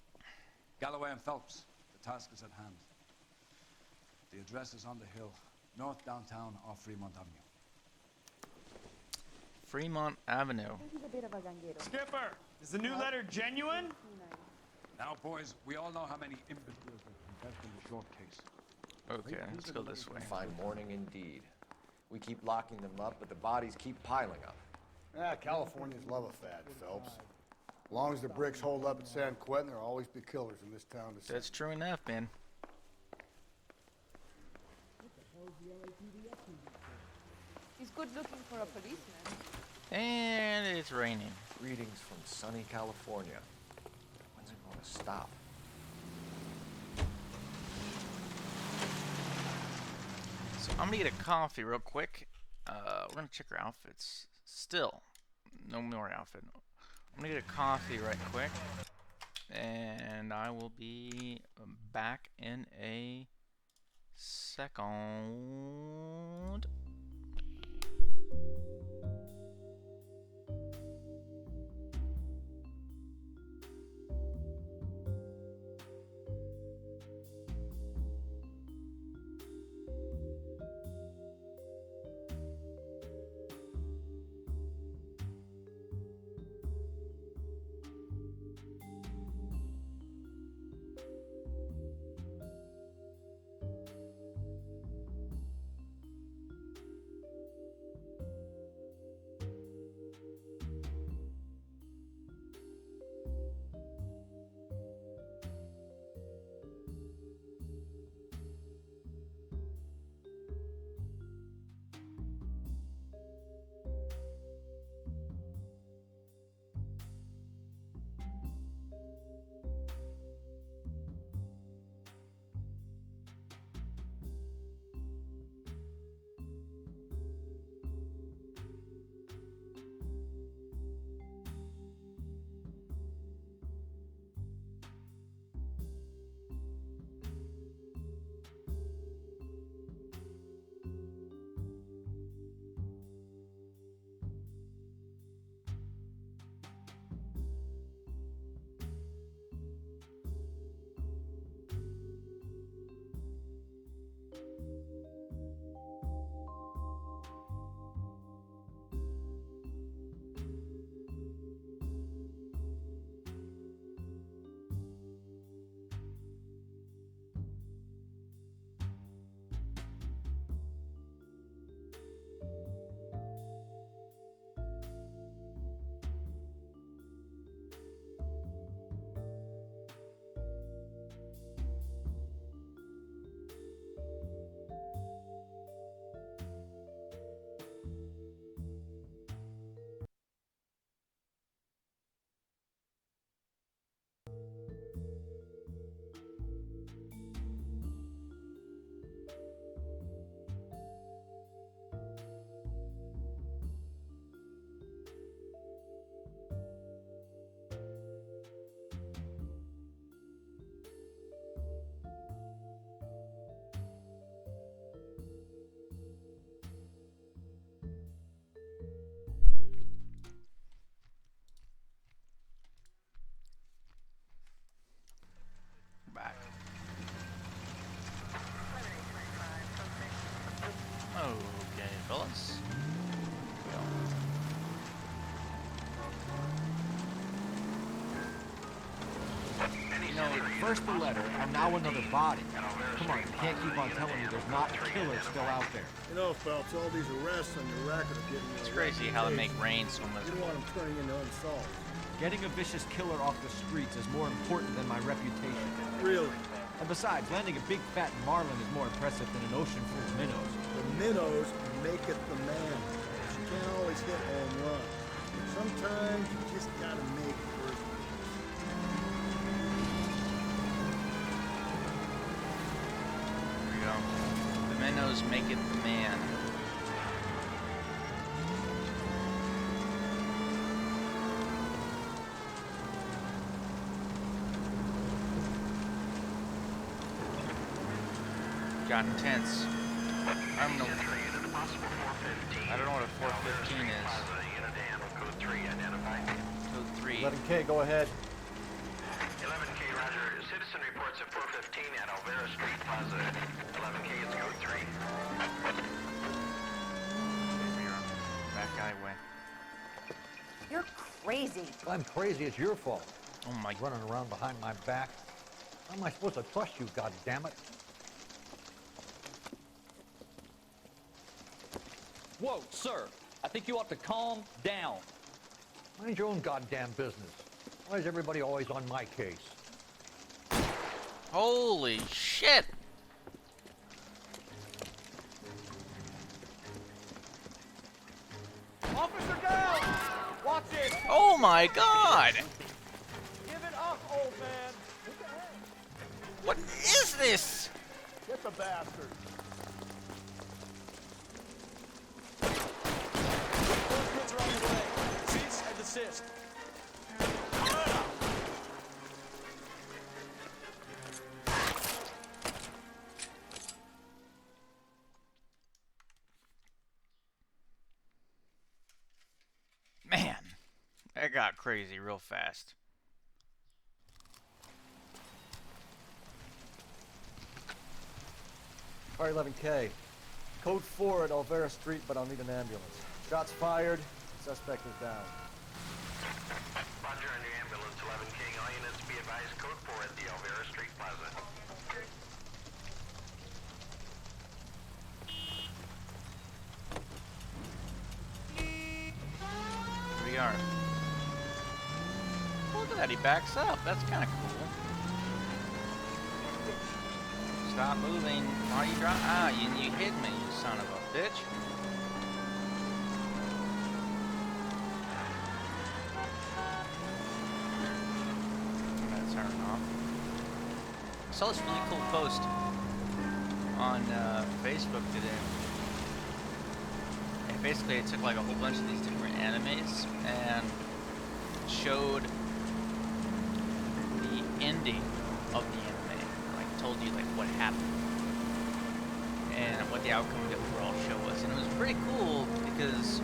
Galloway and Phelps, the task is at hand. The address is on the hill, north downtown off Fremont Avenue. Fremont Avenue. Skipper, is the new letter genuine? Now, boys, we all know how many imbeciles are confessed in the short case. Okay, let's go this way. Fine morning indeed. We keep locking them up, but the bodies keep piling up. Ah, Californians love a fad, Phelps. As long as the bricks hold up at San Quentin, there'll always be killers in this town to see. That's true enough, man. He's good looking for a policeman. And it's raining. Greetings from sunny California. When's it going to stop? So I'm gonna get a coffee real quick. We're gonna check our outfits. Still, no more outfit. I'm gonna get a coffee right quick, and I will be back in a second. fellas. You know, first the letter, and now another body. Come on, you can't keep on telling me there's not a killer still out there. You know, Phelps, all these arrests on your record are getting you. It's crazy how they make rain so much. You don't want them turning into unsolved. Getting a vicious killer off the streets is more important than my reputation. Really? And besides, landing a big fat marlin is more impressive than an ocean full of minnows. The minnows make it the man. But you can't always hit home run. Sometimes you just gotta make first. There we go. The minnows make it the man. Got intense. I don't know what a 415 is. Code 3. 11K, go ahead. 11K, roger. Citizen reports at 415 at Alvera Street Plaza. 11K is code 3. Back alleyway. You're crazy. If I'm crazy, it's your fault. Oh my. Running around behind my back. How am I supposed to trust you, goddammit? Whoa, sir. I think you ought to calm down. Mind your own goddamn business. Why is everybody always on my case? Holy shit! Officer down! Watch it! Oh my god! Give it up, old man! What is this? Get the bastard. Kids are on the way. Cease and desist. Man, that got crazy real fast. Car 11K. Code 4 at Alvera Street, but I'll need an ambulance. Shots fired. Suspect is down. Roger on your ambulance, 11K. All units be advised, code 4 at the Alvera Street Plaza. Here we are. Look at that, he backs up. That's kind of cool. Stop moving. Why are you driving? Ah, you hit me, you son of a bitch. That's turning off. I saw this really cool post on Facebook today. And basically it took like a whole bunch of these different animes and showed the ending of the anime. Like told you like what happened and what the outcome of the overall show was. And it was pretty cool because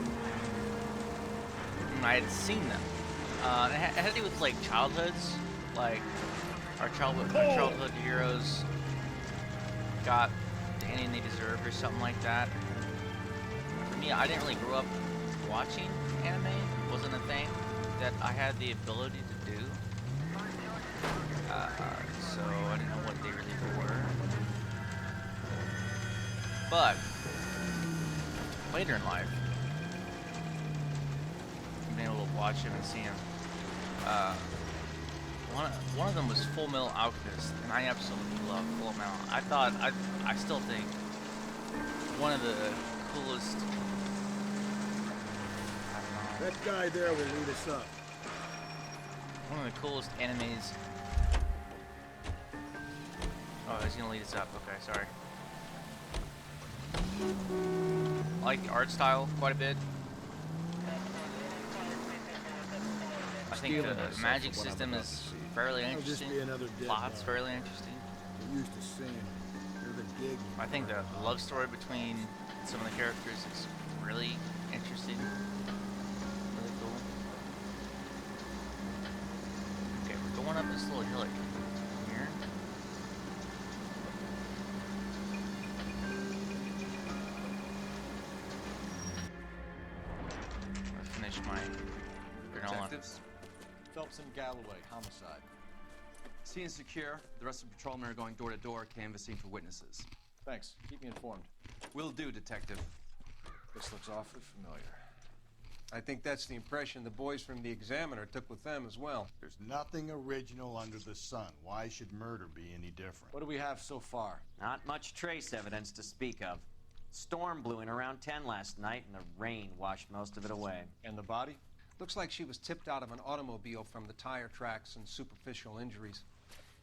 I had seen them. It had to do with like childhoods, like our childhood heroes got the ending they deserved or something like that. For me, I didn't really grow up watching anime. It wasn't a thing that I had the ability to do. So I didn't know what they really were. But later in life, I've been able to watch him and see him. One of them was Full Metal Alchemist, and I absolutely love Full Metal. I still think one of the coolest. That guy there will lead us up. One of the coolest animes. Oh, he's gonna lead us up. Okay, sorry. I like the art style quite a bit. I think the magic system is fairly interesting. Plot's fairly interesting. I think the love story between some of the characters is really interesting. Really cool. Okay, we're going up this little hill here. finish my granola. Detectives, Phelps and Galloway, homicide. scene secure. The rest of the patrolmen are going door to door, canvassing for witnesses. Thanks. Keep me informed. Will do, Detective. This looks awfully familiar. I think that's the impression the boys from the Examiner took with them as well. There's nothing original under the sun. Why should murder be any different? What do we have so far? Not much trace evidence to speak of. Storm blew in around 10 last night, and the rain washed most of it away. And the body? Looks like she was tipped out of an automobile from the tire tracks and superficial injuries.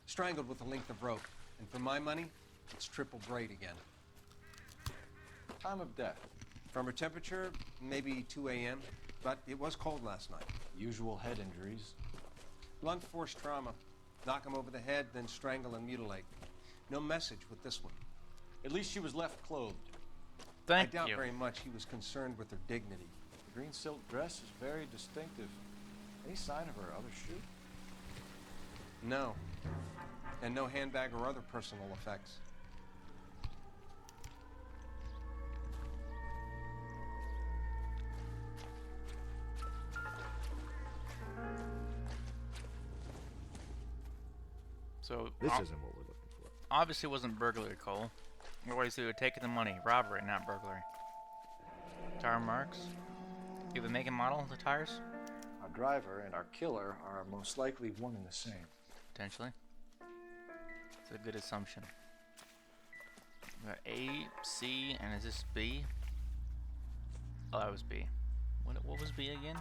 Strangled with a length of rope. And for my money, it's triple braid again. Time of death? From her temperature, maybe 2 a.m., but it was cold last night. Usual head injuries. Blunt force trauma. Knock him over the head, then strangle and mutilate. No message with this one. At least she was left clothed. I doubt very much he was concerned with her dignity. The green silk dress is very distinctive. Any sign of her other shoe? No. And no handbag or other personal effects. So This isn't what we're looking for. Obviously, it wasn't burglary, Cole. Otherwise, they would have taken the money. Robbery, not burglary. Tire marks. You have a make and model of the tires? Our driver and our killer are most likely one and the same. Potentially. It's a good assumption. We got A, C, and is this B? Oh, that was B. What was B again?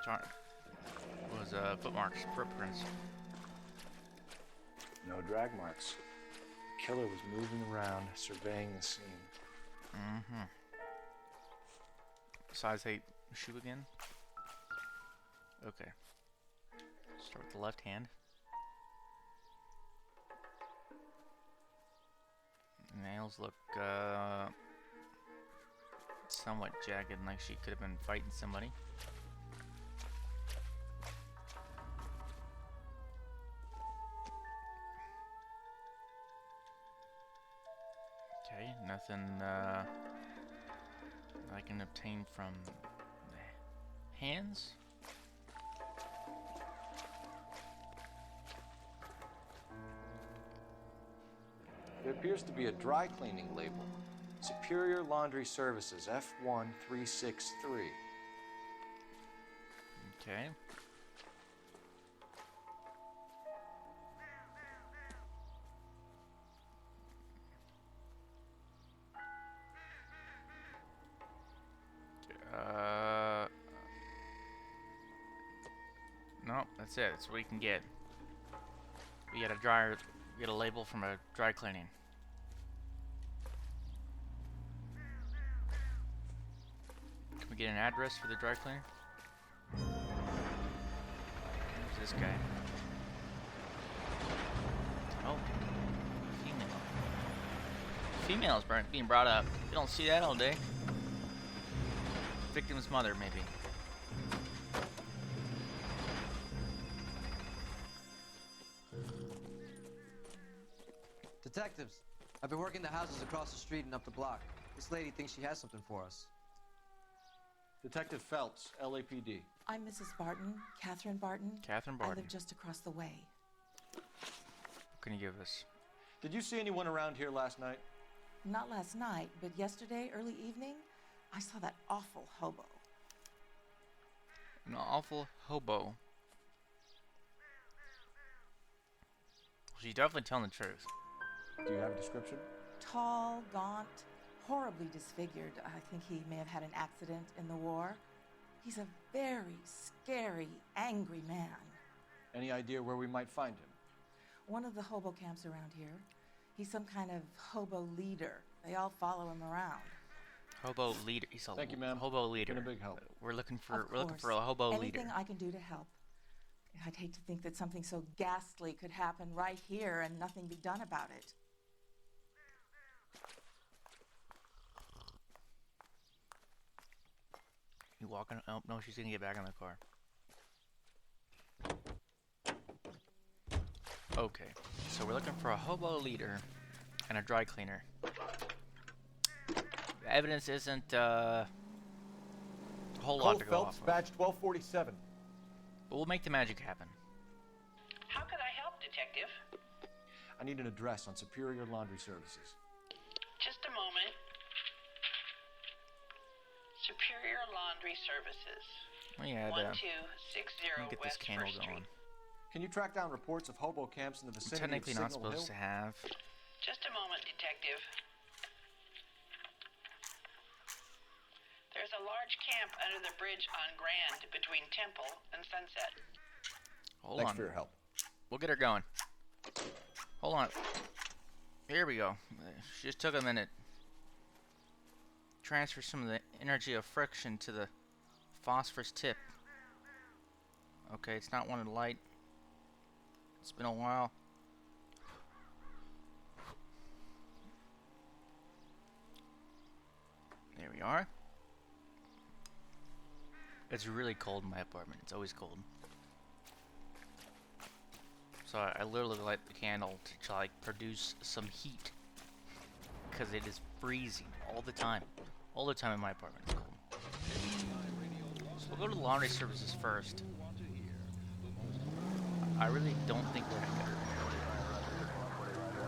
Darn. It was footmarks, footprints. No drag marks. The killer was moving around, surveying the scene. Mm-hmm. Size 8 shoe again? Okay. Start with the left hand. Nails look somewhat jagged, like she could have been fighting somebody. Okay, nothing I can obtain from the hands. There appears to be a dry cleaning label. Superior Laundry Services, F1363. Okay. No, that's it. That's what we can get. We get a label from a dry cleaning. Can we get an address for the dry cleaner? Who's this guy? Oh, female. Females being brought up. You don't see that all day. Victim's mother, maybe. Detectives, I've been working the houses across the street and up the block. This lady thinks she has something for us. Detective Phelps, LAPD. I'm Mrs. Barton, Catherine Barton. Catherine I Barton. live just across the way. What can you give us? Did you see anyone around here last night? Not last night, but yesterday, early evening, I saw that awful hobo. An awful hobo. She's definitely telling the truth. Do you have a description? Tall, gaunt, horribly disfigured. I think he may have had an accident in the war. He's a very scary, angry man. Any idea where we might find him? One of the hobo camps around here. He's some kind of hobo leader. They all follow him around. Hobo leader. He's a Thank you, ma'am. hobo leader. Been a big help. We're looking for Of a hobo course. leader. Anything I can do to help. I'd hate to think that something so ghastly could happen right here and nothing be done about it. You walking? Oh no, she's gonna get back in the car. Okay, so we're looking for a hobo leader and a dry cleaner. evidence isn't a whole lot Cole to go Phelps, off of. badge 1247. But we'll make the magic happen. How can I help, Detective? I need an address on Superior Laundry Services. Just a moment. Superior Laundry Services. Oh, yeah, 1260 let me get this West candle First going. Street. Can you track down reports of hobo camps in the I'm vicinity technically of not Signal supposed Hill? to have. Just a moment, Detective. There's a large camp under the bridge on Grand between Temple and Sunset. Hold Thanks on. for your help. We'll get her going. Hold on. Here we go. She just took a minute. Transfer some of the energy of friction to the phosphorus tip. Okay, it's not wanting to light. It's been a while. There we are. It's really cold in my apartment. It's always cold. So I literally light the candle to like produce some heat. Because it is freezing all the time. All the time in my apartment it's cold. So we'll go to the laundry services first. I really don't think we're gonna go.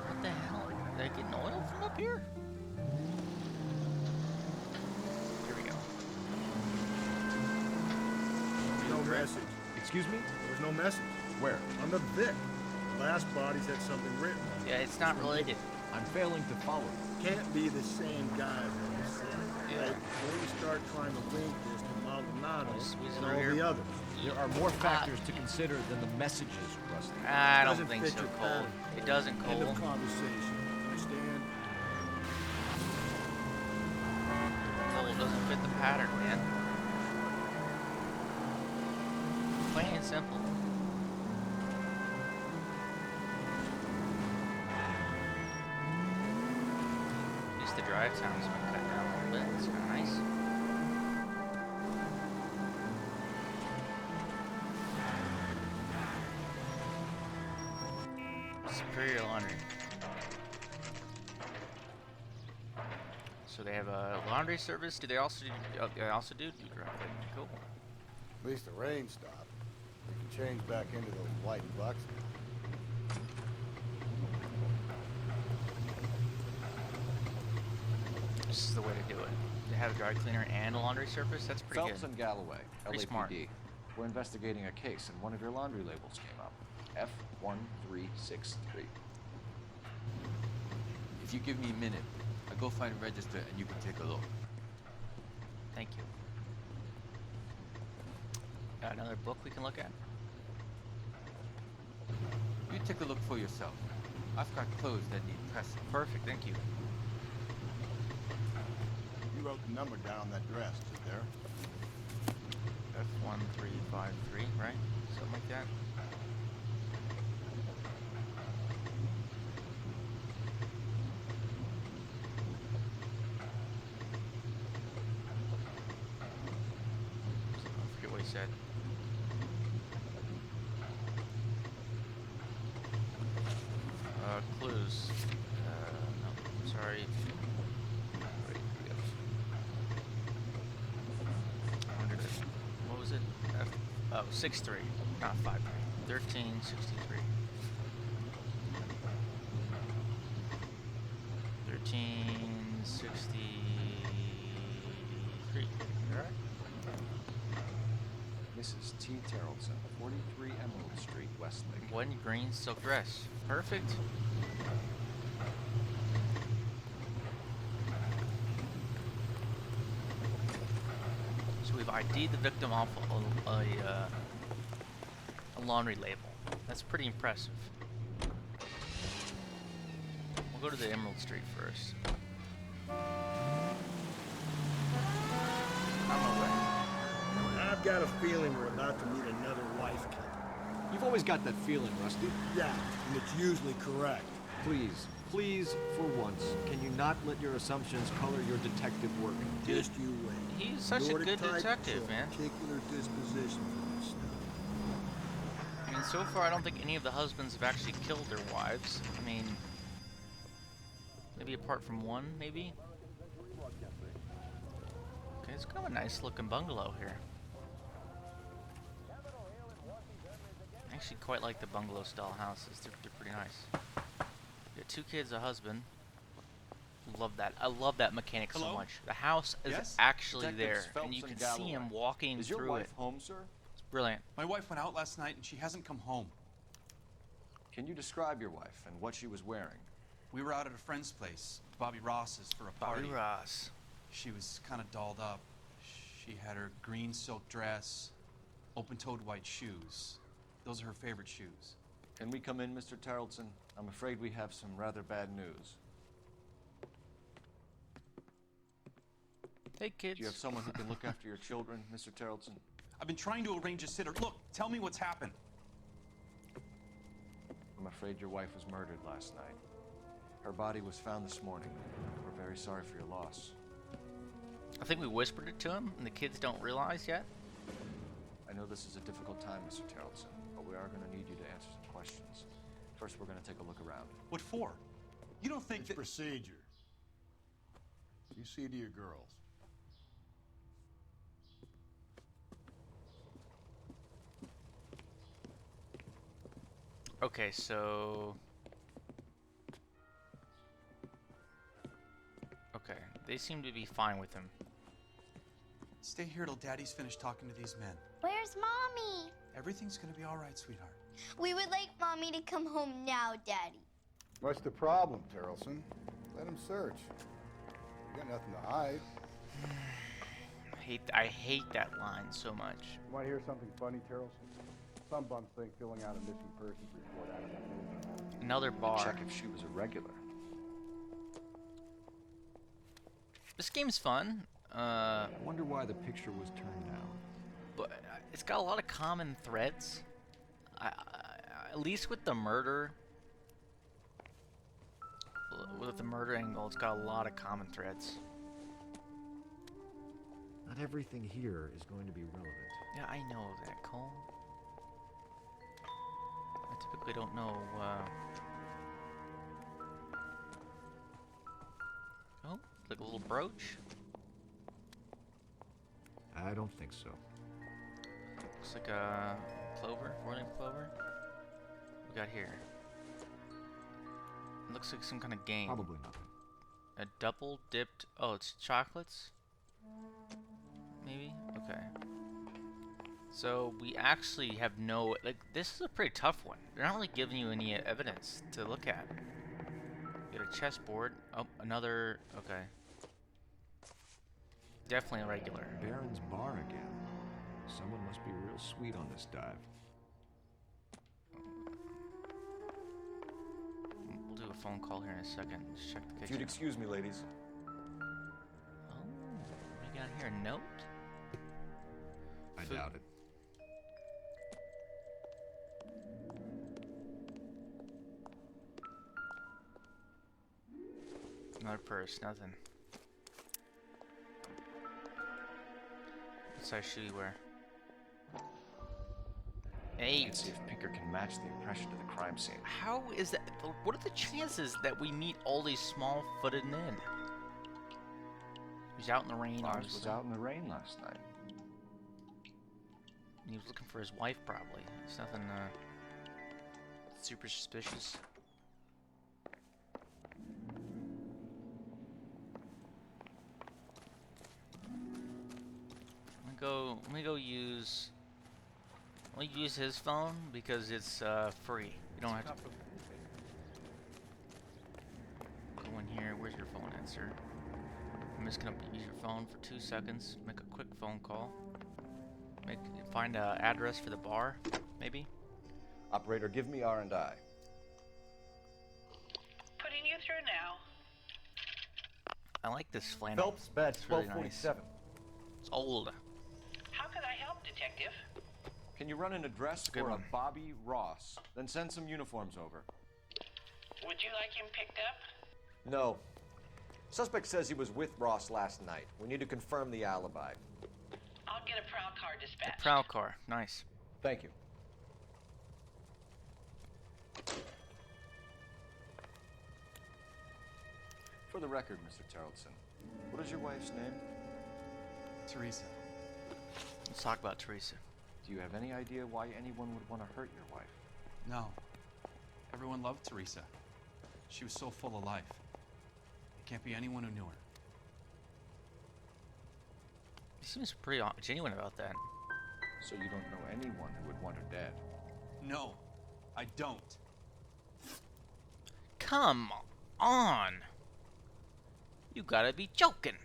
What the hell? Are they getting oil from up here? Here we go. No message. Excuse me? There was no message. Where? On the Vic. The last body's had something written on it. Yeah, it's not related. I'm failing to follow you. Can't be the same guy that you said. Yeah. Right? Before you start trying to link this to Maldonado Squeeze it and over all here. the others. There are more factors to consider than the messages, Rusty. I don't Doesn't think fit so, your Cole. pattern. It doesn't, End Cole. of conversation. Understand? Cole doesn't fit the pattern, man. Plain and simple. At least the drive time's been cut down a little bit. It's kind of nice. Superior Laundry. So they have a laundry service. Do they also do? Oh, they also do dry cleaning. Cool. At least the rain stopped. We can change back into those white bucks. This is the way to do it. They have a dry cleaner and a laundry service. That's pretty Phelps good. and Galloway, Pretty LAPD. smart. We're investigating a case, and one of your laundry labels came up. F1363. If you give me a minute, I'll go find a register and you can take a look. Thank you. Got another book we can look at? You take a look for yourself. I've got clothes that need pressing. Perfect, thank you. You wrote the number down on that dress, is it there? F1353, right? Something like that. I forget what he said. Clues. No, sorry. What was it? Oh, 6-3, not 5-3. 1363. 1363. All right. Mrs. T. Terrellson, 43 Emerald Street, Westlake. One green silk dress. Perfect. So we've ID'd the victim off a laundry label. That's pretty impressive. We'll go to the Emerald Street first. I've got a feeling we're about to meet another wife killer. You've always got that feeling, Rusty. Yeah, and it's usually correct. Please, please, for once, can you not let your assumptions color your detective work? Just you wait. He's such a You're the good type detective, with a man. Particular disposition for this stuff. I mean, so far I don't think any of the husbands have actually killed their wives. I mean, maybe apart from one, maybe? It's kind of a nice looking bungalow here. I actually quite like the bungalow style houses. They're pretty nice. You got 2 kids, a husband. Love that. I love that mechanic so much. The house is actually Detectives there, and you Phelps can and see him Galloway. walking Is your through wife it. home, sir? It's brilliant. My wife went out last night and she hasn't come home. Can you describe your wife and what she was wearing? We were out at a friend's place, Bobby Ross's, for a party. Bobby Ross. She was kind of dolled up. She had her green silk dress, open-toed white shoes. Those are her favorite shoes. Can we come in, Mr. Tarleton? I'm afraid we have some rather bad news. Hey, kids. Do you have someone who can look after your children, Mr. Tarleton? I've been trying to arrange a sitter. Look, tell me what's happened. I'm afraid your wife was murdered last night. Her body was found this morning. We're very sorry for your loss. I think we whispered it to him, and the kids don't realize yet. I know this is a difficult time, Mr. Tarleton, but we are going to need you to answer some questions. First, we're going to take a look around. What for? You don't think it's procedure. You see to your girls. Okay, so... Okay, they seem to be fine with him. Stay here till Daddy's finished talking to these men. Where's Mommy? Everything's going to be all right, sweetheart. We would like Mommy to come home now, Daddy. What's the problem, Tarleton? Let him search. You got nothing to hide. I hate that line so much. You want to hear something funny, Tarleton? Some bums think filling out a missing persons report out of that movie. Another bar. Check if she was a regular. This game's fun. I wonder why the picture was turned down. But it's got a lot of common threads. At least with the murder. With the murder angle, it's got a lot of common threads. Not everything here is going to be relevant. Yeah, I know that, Cole. I typically don't know, Oh, like a little brooch? I don't think so. Looks like a clover, 4-leaf clover. What we got here? It looks like some kind of game. Probably nothing. A double dipped, oh, it's chocolates? Maybe? Okay. So we actually have no, like, this is a pretty tough one. They're not really giving you any evidence to look at. Get a chessboard. Oh, another, okay. Definitely a regular. Baron's bar again. Someone must be real sweet on this dive. We'll do a phone call here in a second. Just check the kitchen. If you'd excuse me, ladies. Oh, what do we got here? A note? I doubt it. Another purse, nothing. What size shoe you wear? 8. Let's see if Pinker can match the impression to the crime scene. How is that? What are the chances that we meet all these small-footed men? He was out in the rain. Lars was out in the rain last night. He was looking for his wife, probably. It's nothing super suspicious. Let me go use. Let me use his phone because it's free. You don't have to go in here. Where's your phone at, sir? I'm just gonna use your phone for 2 seconds. Make a quick phone call. Find an address for the bar, maybe. Operator, give me R&I. Putting you through now. I like this flannel. Phelps, bed It's really 1247. nice. It's old. How can I help, Detective? Can you run an address Good for one. a Bobby Ross? Then send some uniforms over. Would you like him picked up? No. Suspect says he was with Ross last night. We need to confirm the alibi. I'll get a prowl car dispatched. Prowl car, nice. Thank you. For the record, Mr. Tarleton, what is your wife's name? Teresa. Let's talk about Teresa. Do you have any idea why anyone would want to hurt your wife? No. Everyone loved Teresa. She was so full of life. It can't be anyone who knew her. He seems pretty genuine about that. So you don't know anyone who would want her dead? No, I don't. Come on. You gotta be joking.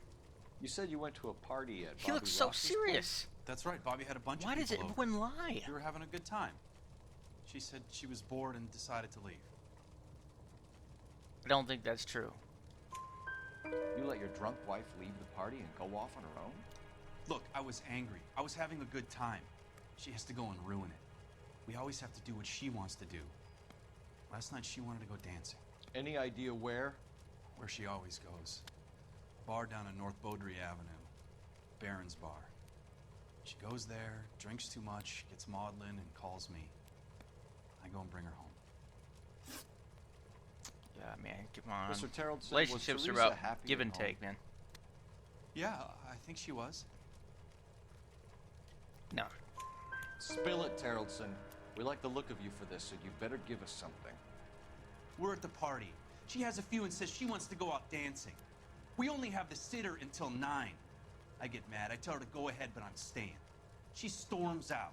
You said you went to a party at He Bobby looks so Ross's serious. That's right, Bobby had a bunch Why of does people over. everyone lie? We were having a good time. She said she was bored and decided to leave. I don't think that's true. You let your drunk wife leave the party and go off on her own? Look, I was angry. I was having a good time. She has to go and ruin it. We always have to do what she wants to do. Last night she wanted to go dancing. Any idea where? Where she always goes. A bar down on North Beaudry Avenue. Baron's Bar. She goes there, drinks too much, gets maudlin, and calls me. I go and bring her home. Yeah, man, come on. Mr. Tarleton, Relationships are about give and take, man. Yeah, I think she was. No. Spill it, Tarleton. We like the look of you for this, so you better give us something. We're at the party. She has a few and says she wants to go out dancing. We only have the sitter until 9. I get mad. I tell her to go ahead, but I'm staying. She storms out.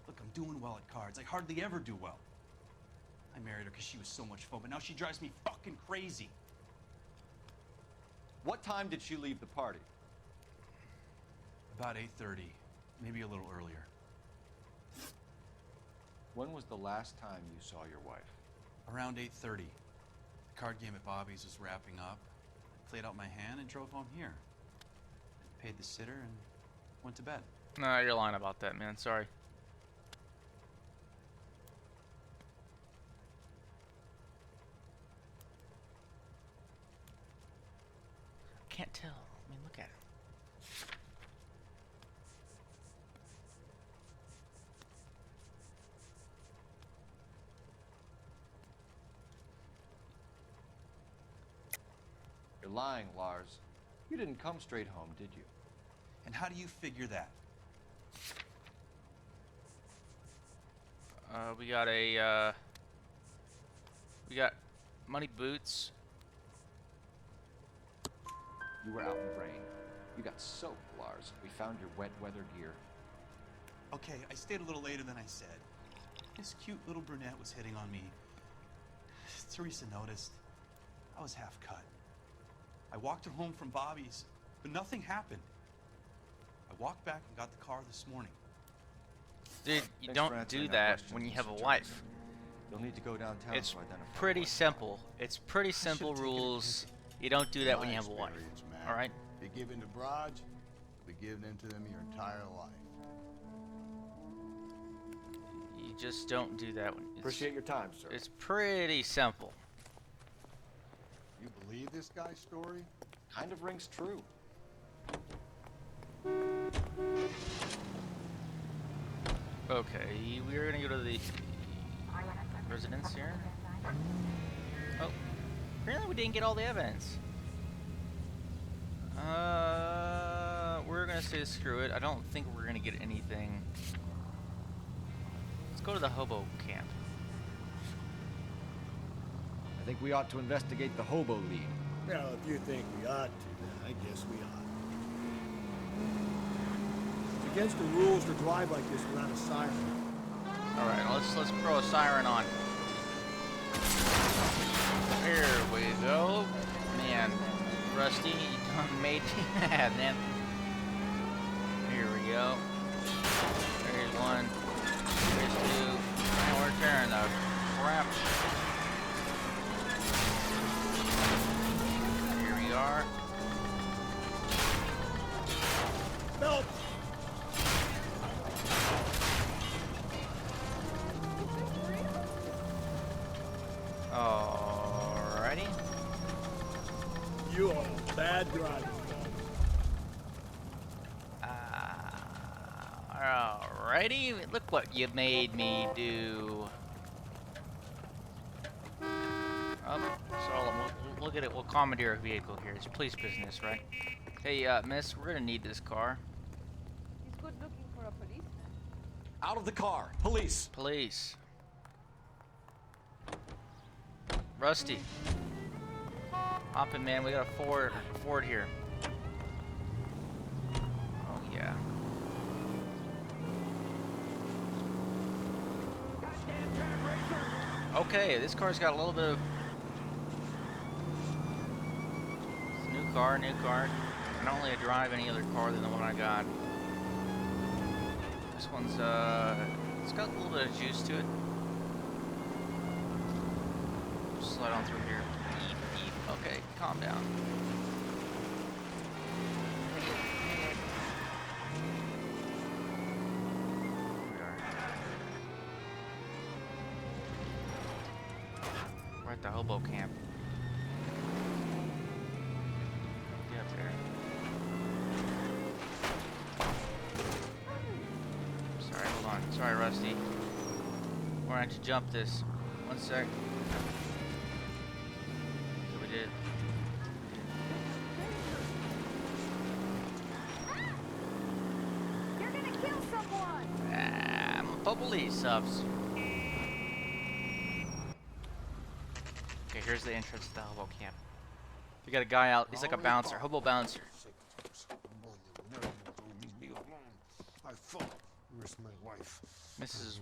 Look, I'm doing well at cards. I hardly ever do well. I married her because she was so much fun, but now she drives me fucking crazy. What time did she leave the party? About 8:30, maybe a little earlier. When was the last time you saw your wife? Around 8:30. The card game at Bobby's was wrapping up. I played out my hand and drove home here. I paid the sitter and went to bed. No, you're lying about that, man. Sorry. Can't tell. I mean, look at it. You're lying, Lars. You didn't come straight home, did you? And how do you figure that? We got a, we got money boots. You were out in the rain. You got soaked, Lars. We found your wet weather gear. Okay, I stayed a little later than I said. This cute little brunette was hitting on me. Teresa noticed. I was half cut. I walked her home from Bobby's, but nothing happened. I walked back and got the car this morning. Dude, you don't do that when you have a wife. You'll need to go downtown It's to identify pretty simple. It's pretty simple rules. You don't do that when you have a wife. All right? If you give in to Braj, you'll be giving in to them your entire life. You just don't do that when. Appreciate your time, sir. It's pretty simple. You believe this guy's story? Kind of rings true. Okay, we're gonna go to the residence here. Oh, apparently we didn't get all the evidence. We're gonna say screw it. I don't think we're gonna get anything. Let's go to the hobo camp. I think we ought to investigate the hobo lead. Well, if you think we ought to, then I guess we ought. It's against the rules to drive like this without a siren. All right, let's throw a siren on. Here we go. Man, Rusty, you done made me mad, man. Here we go. There's one. There's two. And we're tearing the crap. Here we are. Help! Alrighty. You are a bad driver. Alrighty. Look what you made me do. So we'll get it. We'll commandeer a vehicle here. It's police business, right? Hey, miss, we're gonna need this car. was looking for a policeman. Out of the car. Police. Police. Rusty. Hop in, man. We got a Ford here. Oh, yeah. Okay, this car's got a little bit of... It's a new car, new car. I don't really drive any other car than the one I got. This one's, it's got a little bit of juice to it. Just slide on through here. Eep, eep. Okay, calm down. We're at the hobo camp. Get up there. Sorry, hold on. Sorry, Rusty. Why don't you jump this? One sec. So we did. You're gonna kill someone! I'm a police officer. Okay, here's the entrance to the hobo camp. We got a guy out. He's like a bouncer, hobo bouncer. I fought. Where's my wife? Mrs.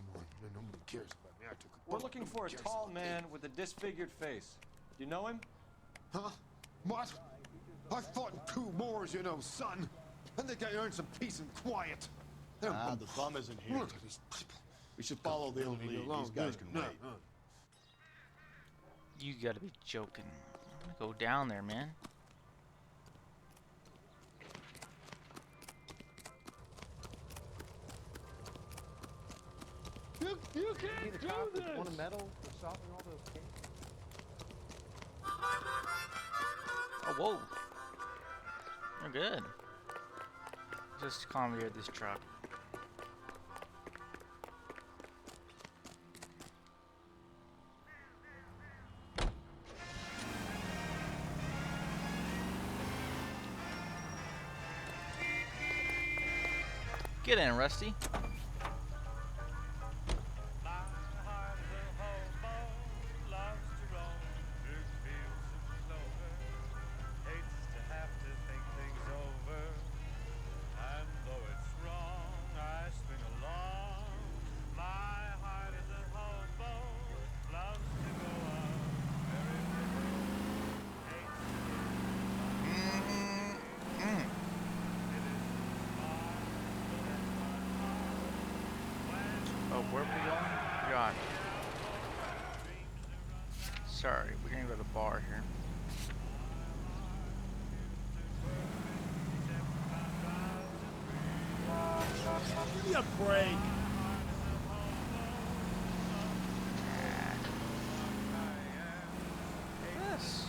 Nobody cares about me. I took a We're looking for a tall man with a disfigured face. Do you know him? Huh? What? I fought in 2 wars, you know, son. I think I earned some peace and quiet. The bum isn't here. We should follow the lead. These guys can wait. You gotta be joking. I'm gonna go down there, man. You can't do this! Want a medal for solving all those cases? Oh, whoa. You're good. Just commandeered this truck. Get in, Rusty. Oh, where are we going? God. Sorry, we're gonna go to the bar here. Give me a break. Yes.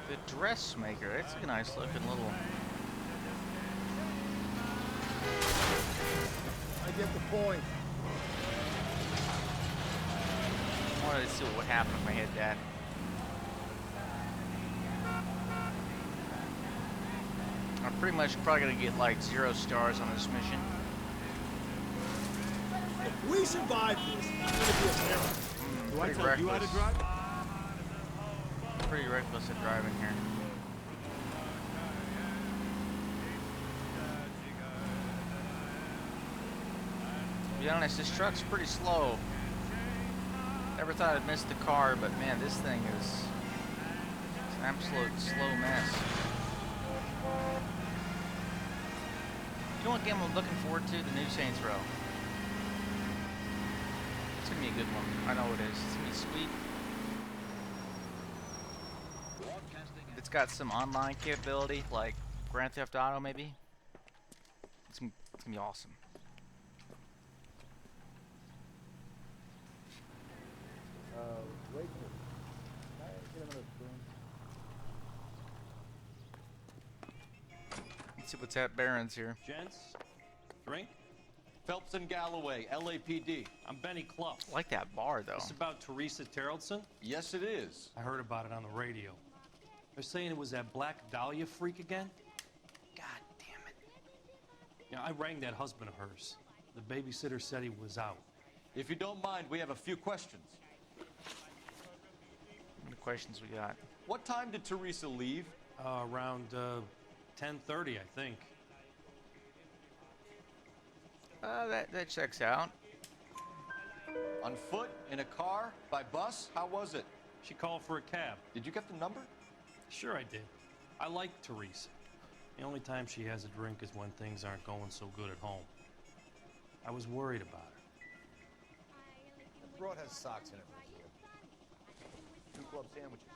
The dressmaker. It's a nice looking little. I get the point. I wanted to see what would happen if I hit that. I'm pretty much probably gonna get like 0 stars on this mission. If we survive this, I'm gonna be a hero. Do I Pretty tell you how to drive? Pretty reckless at driving here. To be honest, this truck's pretty slow. Never thought I'd miss the car, but man, this thing is an absolute slow mess. You know what game I'm looking forward to? The new Saints Row. It's gonna be a good one. I know it is. It's gonna be sweet. It's got some online capability, like Grand Theft Auto, maybe. It's gonna be awesome. Wait a minute. Can I get another spoon? Let's see what's at Barron's here. Gents, drink. Phelps and Galloway, LAPD. I'm Benny Clough. I like that bar, though. This about Teresa Terrellson? Yes, it is. I heard about it on the radio. They're saying it was that Black Dahlia freak again? God damn it. Yeah, I rang that husband of hers. The babysitter said he was out. If you don't mind, we have a few questions. What questions we got? What time did Teresa leave? Around 10:30, I think. That checks out. On foot? In a car? By bus? How was it? She called for a cab. Did you get the number? Sure I did. I like Teresa. The only time she has a drink is when things aren't going so good at home. I was worried about her. That broad has socks in it. 2 club sandwiches.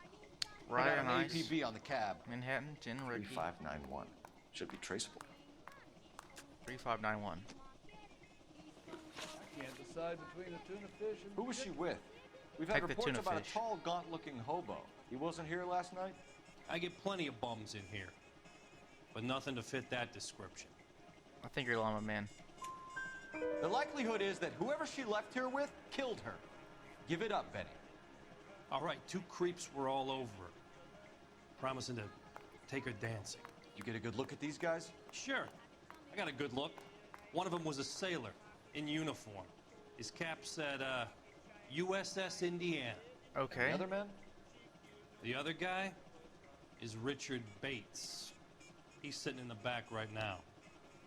Right, an nice. APB on the cab. Manhattan, 10 Ricky. 3591. Should be traceable. 3591. Can't decide between a tuna fish and... Who was she with? We've Take had the reports tuna about fish. a tall, gaunt-looking hobo. He wasn't here last night? I get plenty of bums in here, but nothing to fit that description. I think you're lying, man. The likelihood is that whoever she left here with killed her. Give it up, Benny. All right, 2 creeps were all over her, promising to take her dancing. You get a good look at these guys? Sure. I got a good look. One of them was a sailor in uniform. His cap said, USS Indiana. Okay. The other man? The other guy is Richard Bates. He's sitting in the back right now.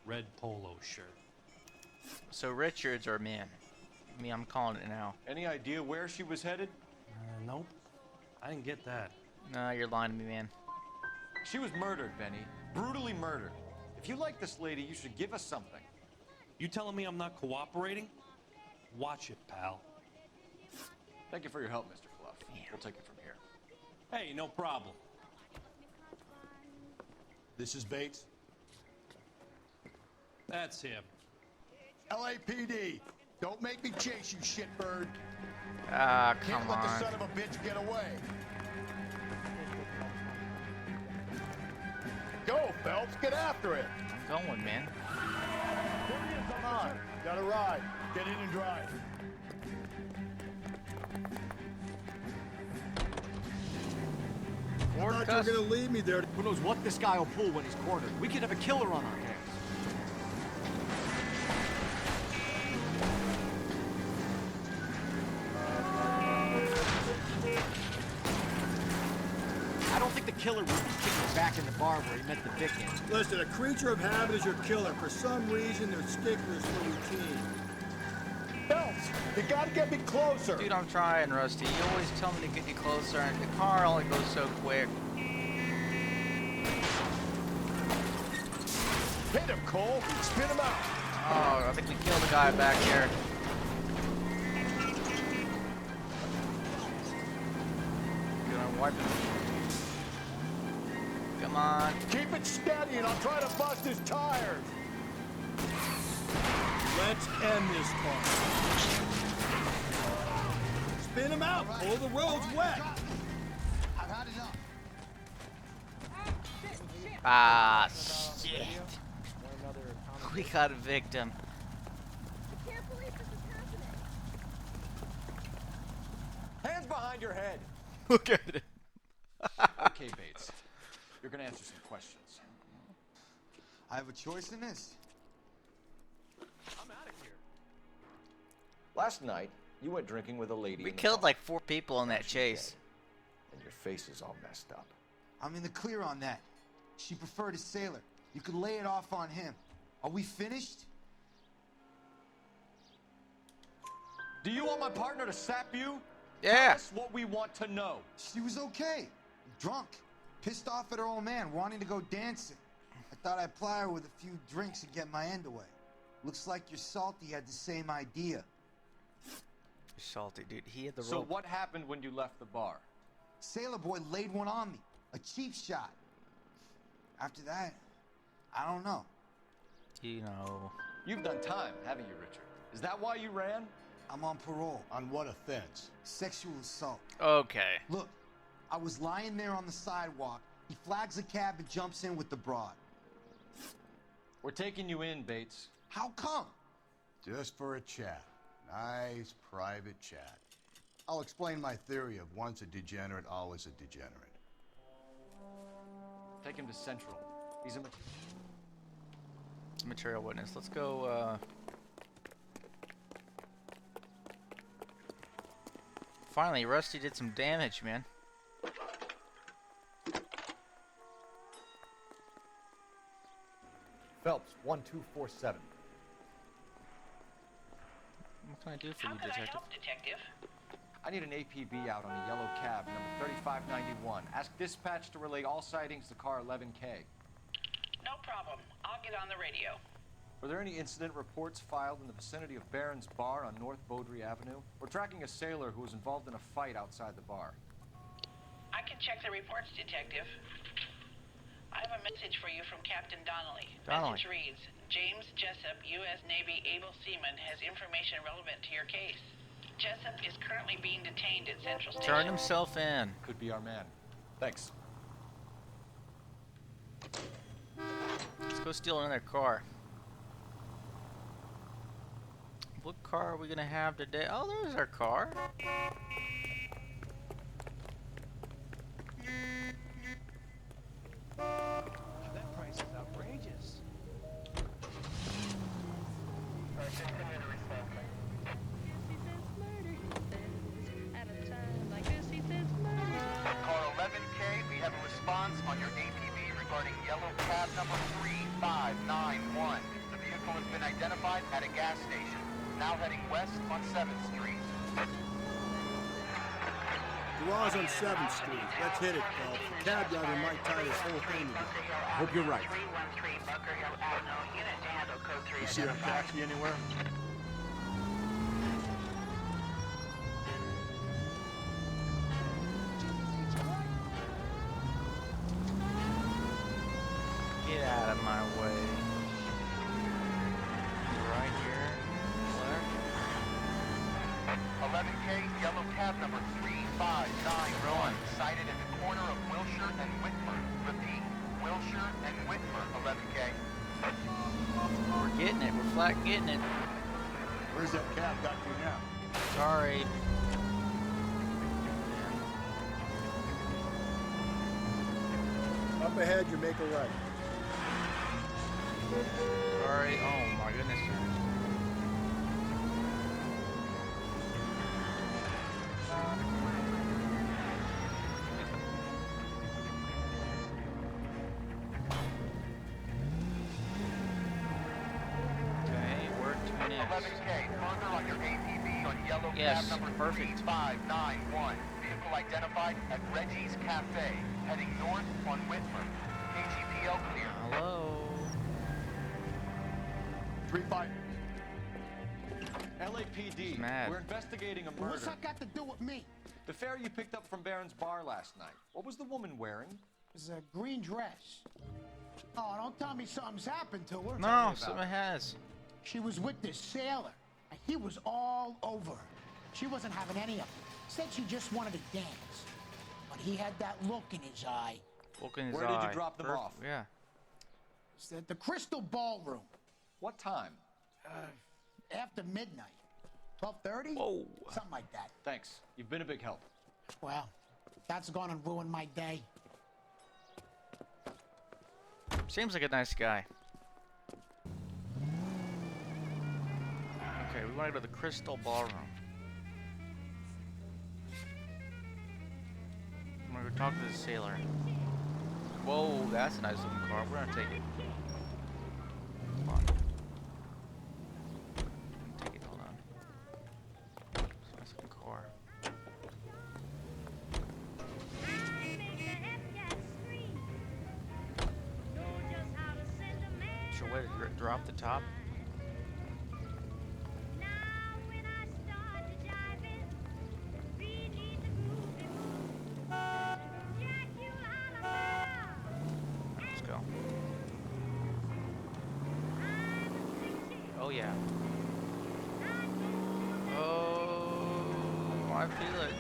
Red polo shirt. So Richards are men. I mean, I'm calling it now. Any idea where she was headed? Nope. I didn't get that. No, you're lying to me, man. She was murdered, Benny. Brutally murdered. If you like this lady, you should give us something. You telling me I'm not cooperating? Watch it, pal. Thank you for your help, Mr. Fluff. We'll take it from here. Hey, no problem. This is Bates. That's him. LAPD. Don't make me chase you, shitbird. Ah, come Can't let the on. son of a bitch get away. Go, Phelps. Get after it. I'm going, man. Come on. Got a ride. Get in and drive. Ford I thought you were going to leave me there. Who knows what this guy will pull when he's cornered? We could have a killer on our hands. I don't think the killer would be kicking back in the bar where he met the Vic in. Listen, a creature of habit is your killer. For some reason, they're sticklers for routine. Phelps, you gotta get me closer. Dude, I'm trying, Rusty. You always tell me to get you closer, and the car only goes so quick. Hit him, Cole. Spin him out. Oh, I think we killed the guy back here. Gonna wipe him. Come on. Keep it steady, and I'll try to bust his tires. Let's end this car. Spin him out, Cole. The road's wet. I've had enough. Ah, shit. We got a victim. I can't believe this is happening. Hands behind your head. Look at it. Okay, Bates. You're gonna answer some questions. I have a choice in this. I'm out of here. Last night, you went drinking with a lady. We in the killed bar. like 4 people in that chase. And your face is all messed up. I'm in the clear on that. She preferred a sailor. You could lay it off on him. Are we finished? Do you want my partner to sap you? Yeah. Tell us what we want to know. She was okay. Drunk. Pissed off at her old man, wanting to go dancing. I thought I'd ply her with a few drinks and get my end away. Looks like your Salty had the same idea. Salty, dude. He had the So rope. what happened when you left the bar? Sailor Boy laid one on me. A cheap shot. After that, I don't know. You know. You've done time, haven't you, Richard? Is that why you ran? I'm on parole. On what offense? Sexual assault. Okay. Look, I was lying there on the sidewalk. He flags a cab and jumps in with the broad. We're taking you in, Bates. How come? Just for a chat. Nice private chat. I'll explain my theory of once a degenerate, always a degenerate. Take him to Central. He's a... Material witness. Let's go, Finally, Rusty did some damage, man. Phelps, 1247. What can I do for How you, can I detective? help, detective? I need an APB out on a yellow cab, number 3591. Ask dispatch to relay all sightings to car 11K. No problem. I'll get on the radio. Were there any incident reports filed in the vicinity of Barron's Bar on North Beaudry Avenue? We're tracking a sailor who was involved in a fight outside the bar. I can check the reports, detective. I have a message for you from Captain Donnelly. Message reads, James Jessup, U.S. Navy able seaman, has information relevant to your case. Jessup is currently being detained at Central Station. Turn himself in. Could be our man. Thanks. Let's go steal another car. What car are we gonna have today? Oh, there's our car. That price is outrageous. Car 11K, we have a response on your APB regarding yellow cab number 3591. The vehicle has been identified at a gas station, now heading west on 7th Street. Garage on 7th Street. Let's hit it, Phelps. The cab driver might tie this whole thing together. I hope you're right. 313 Bunker Hill Avenue, unit to handle code 3 You see a taxi anywhere? Get out of my way. Right here. Left. 11K, yellow cab number 3591, sighted at the corner of Wilshire and Whitmer. Repeat, Wilshire and Whitmer, 11K. We're getting it. We're flat getting it. Where's that cab got to now? Sorry. Up ahead, you make a right. Sorry. Oh my goodness. Okay, where to next? 11K, further on your APB on yellow Yes, cab number perfect. 3591. Vehicle identified at Reggie's Cafe, heading north on Whitmer. KGPL clear. Hello. 3-5. LAPD, mad. we're investigating a murder. What's that got to do with me? The fare you picked up from Barron's Bar last night. What was the woman wearing? It was a green dress. Oh, don't tell me something's happened to her. No, something has. She was with this sailor, and he was all over her. She wasn't having any of it. Said she just wanted to dance. But he had that look in his eye. Look in his Where eye. did you drop them off? Yeah. It's at the Crystal Ballroom. What time? After midnight. 12:30? Whoa. Something like that. Thanks. You've been a big help. Well, that's gonna ruin my day. Seems like a nice guy. Okay, we want to go to the Crystal Ballroom. I'm gonna go talk to the sailor. Whoa, that's a nice looking car. We're gonna take it. Come on. Take it, hold on. It's a nice looking car. Is there a way to drop the top? Let's go. Oh yeah. Oh, I feel it.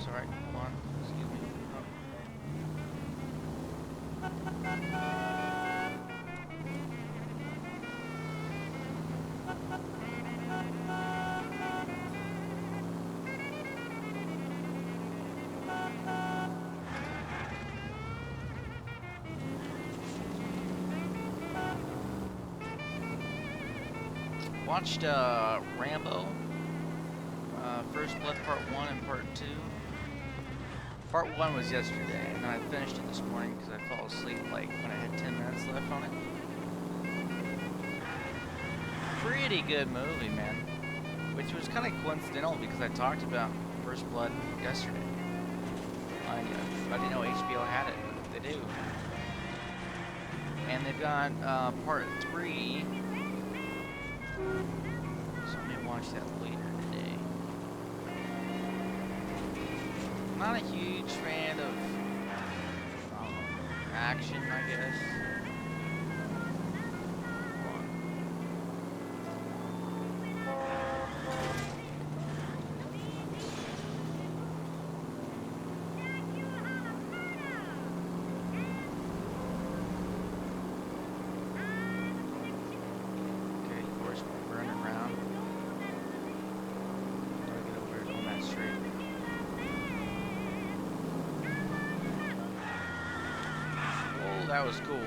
Sorry, hold on. Excuse me. Watched Rambo, First Blood Part 1 and Part 2. Part 1 was yesterday, and I finished it this morning because I fell asleep like when I had 10 minutes left on it. Pretty good movie, man. Which was kind of coincidental because I talked about First Blood yesterday. I didn't know HBO had it, but they do. And they've got Part 3. So I may watch that later today. Not a huge fan of action, I guess. That was cool.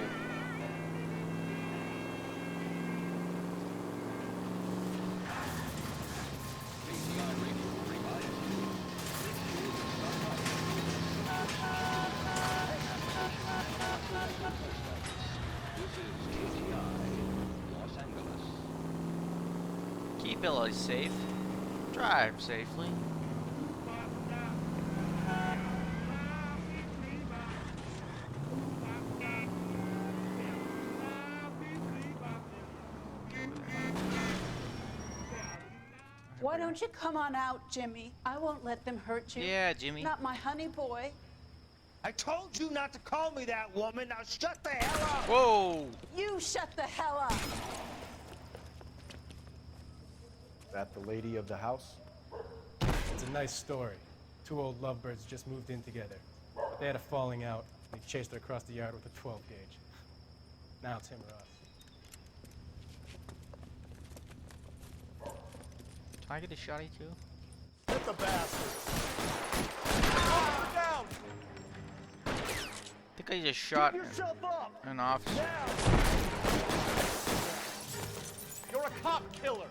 Keep LA safe. Drive safely. Why don't you come on out, Jimmy? I won't let them hurt you. Yeah, Jimmy. Not my honey boy. I told you not to call me that, woman. Now shut the hell up. Whoa. You shut the hell up. That the lady of the house? It's a nice story. Two old lovebirds just moved in together. But they had a falling out, and he chased her across the yard with a 12 gauge. Now it's him or us. Can I get a shotty too? Hit the bastard! Down. I think I just shot an officer. You're a cop killer!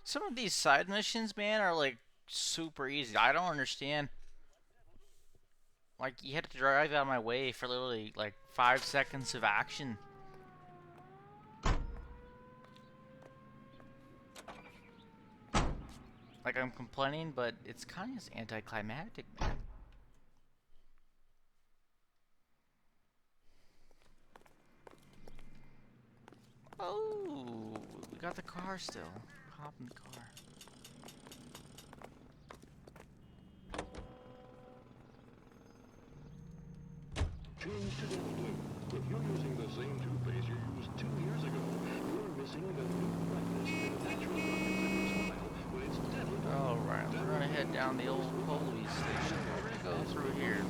Some of these side missions, man, are like super easy. I don't understand. Like, you had to drive out of my way for literally like 5 seconds of action. Like, I'm complaining, but it's kind of anticlimactic, man. Oh, we got the car still. Hop in the car. Change to Dental Blue. If you're using the same toothpaste you used 2 years ago, you're missing the new brightness and natural rockets in your smile when it's Dental Blue. Alright, we're gonna head down the old police station. We're gonna go through here.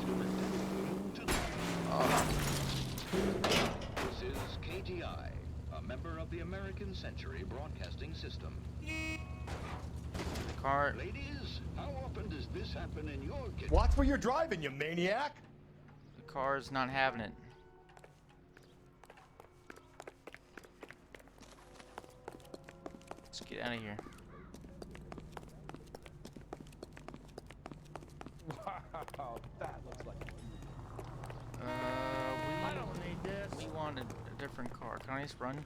This is KTI, a member of the American Century Broadcasting System. The car. Ladies, how often does this happen in your kitchen? Watch where you're driving, you maniac! The car's not having it. Let's get out of here. Wow, that looks like We wanted a different car. Can I just run?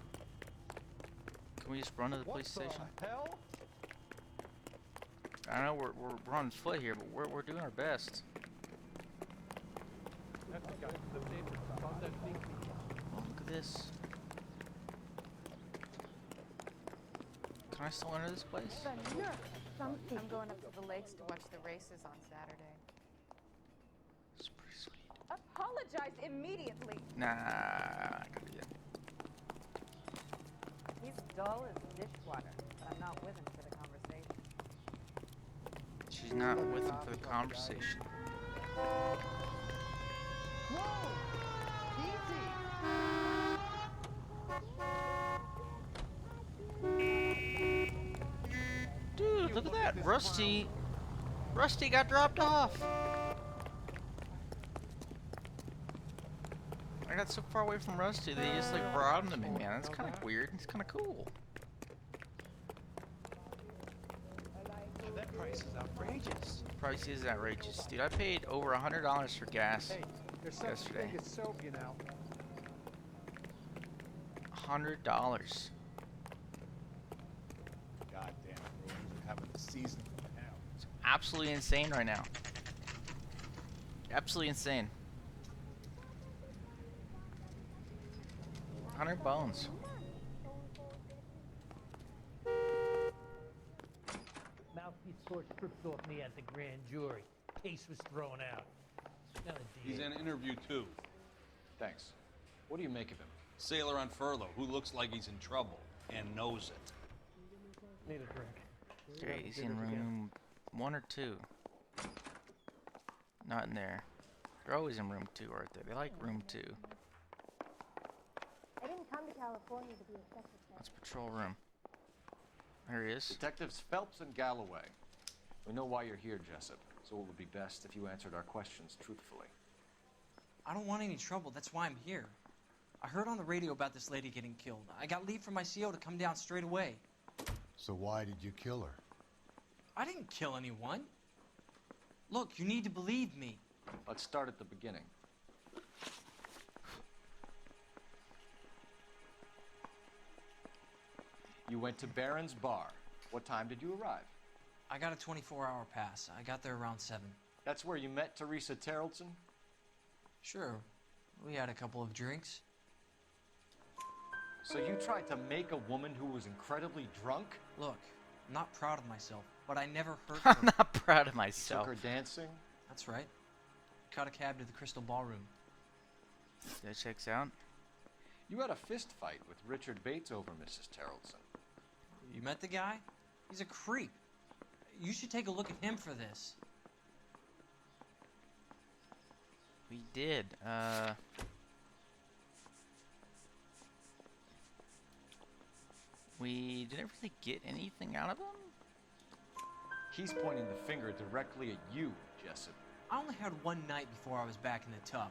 Can we just run to the police station? hell? I know we're on foot here, but we're doing our best. Oh, look at this. Can I still enter this place? I'm going up to the lakes to watch the races on Saturday. It's pretty sweet. Apologize immediately. Nah, I can do that. He's dull as dishwater, but I'm not with him for the conversation. She's not with him for the conversation. Whoa! Easy! Dude, look at that. Rusty got dropped off. I got so far away from Rusty, they just like brought him to me, man. It's kind of weird. It's kind of cool. That price is outrageous. Price is outrageous, dude. I paid over $100 for gas yesterday. Soap, you know. $100. Goddamn, bro, you're having a season from hell. It's absolutely insane right now. Absolutely insane. 100 bones. Mouthpiece score stripped off me at the grand jury. Case was thrown out. He's in interview 2. Thanks. What do you make of him? Sailor on furlough who looks like he's in trouble and knows it. Need a drink. Okay, he's in room 1 or 2. Not in there. They're always in room 2, aren't they? They like room 2. I didn't come to California to be a secretary. That's patrol room. There he is. Detectives Phelps and Galloway. We know why you're here, Jessup, so it would be best if you answered our questions truthfully. I don't want any trouble. That's why I'm here. I heard on the radio about this lady getting killed. I got leave from my CO to come down straight away. So why did you kill her? I didn't kill anyone. Look, you need to believe me. Let's start at the beginning. You went to Barron's Bar. What time did you arrive? I got a 24-hour pass. I got there around 7. That's where you met Teresa Terrelson? Sure. We had a couple of drinks. So you tried to make a woman who was incredibly drunk? Look, I'm not proud of myself, but I never hurt her. I'm not proud of myself. You took her dancing? That's right. Caught a cab to the Crystal Ballroom. That checks out. You had a fist fight with Richard Bates over Mrs. Terrelson. You met the guy? He's a creep. You should take a look at him for this. We did. We didn't really get anything out of him? He's pointing the finger directly at you, Jessup. I only had one night before I was back in the tub.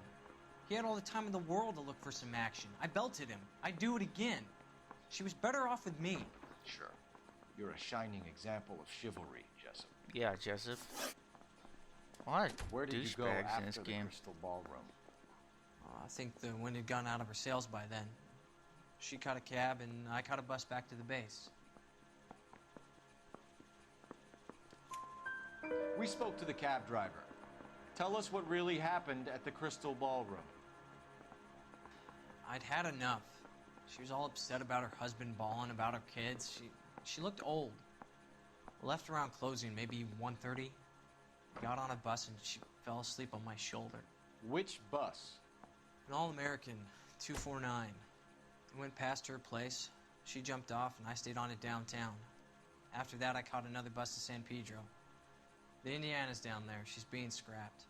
He had all the time in the world to look for some action. I belted him. I'd do it again. She was better off with me. Sure. You're a shining example of chivalry, Jessup. Yeah, Jessup. What? Where did you go douchebags after in this the game? Crystal Ballroom? I think the wind had gone out of her sails by then. She caught a cab, and I caught a bus back to the base. We spoke to the cab driver. Tell us what really happened at the Crystal Ballroom. I'd had enough. She was all upset about her husband bawling about her kids. She looked old. Left around closing, maybe 1:30. Got on a bus and she fell asleep on my shoulder. Which bus? An All-American, 249. I went past her place. She jumped off and I stayed on it downtown. After that, I caught another bus to San Pedro. The Indiana's down there. She's being scrapped.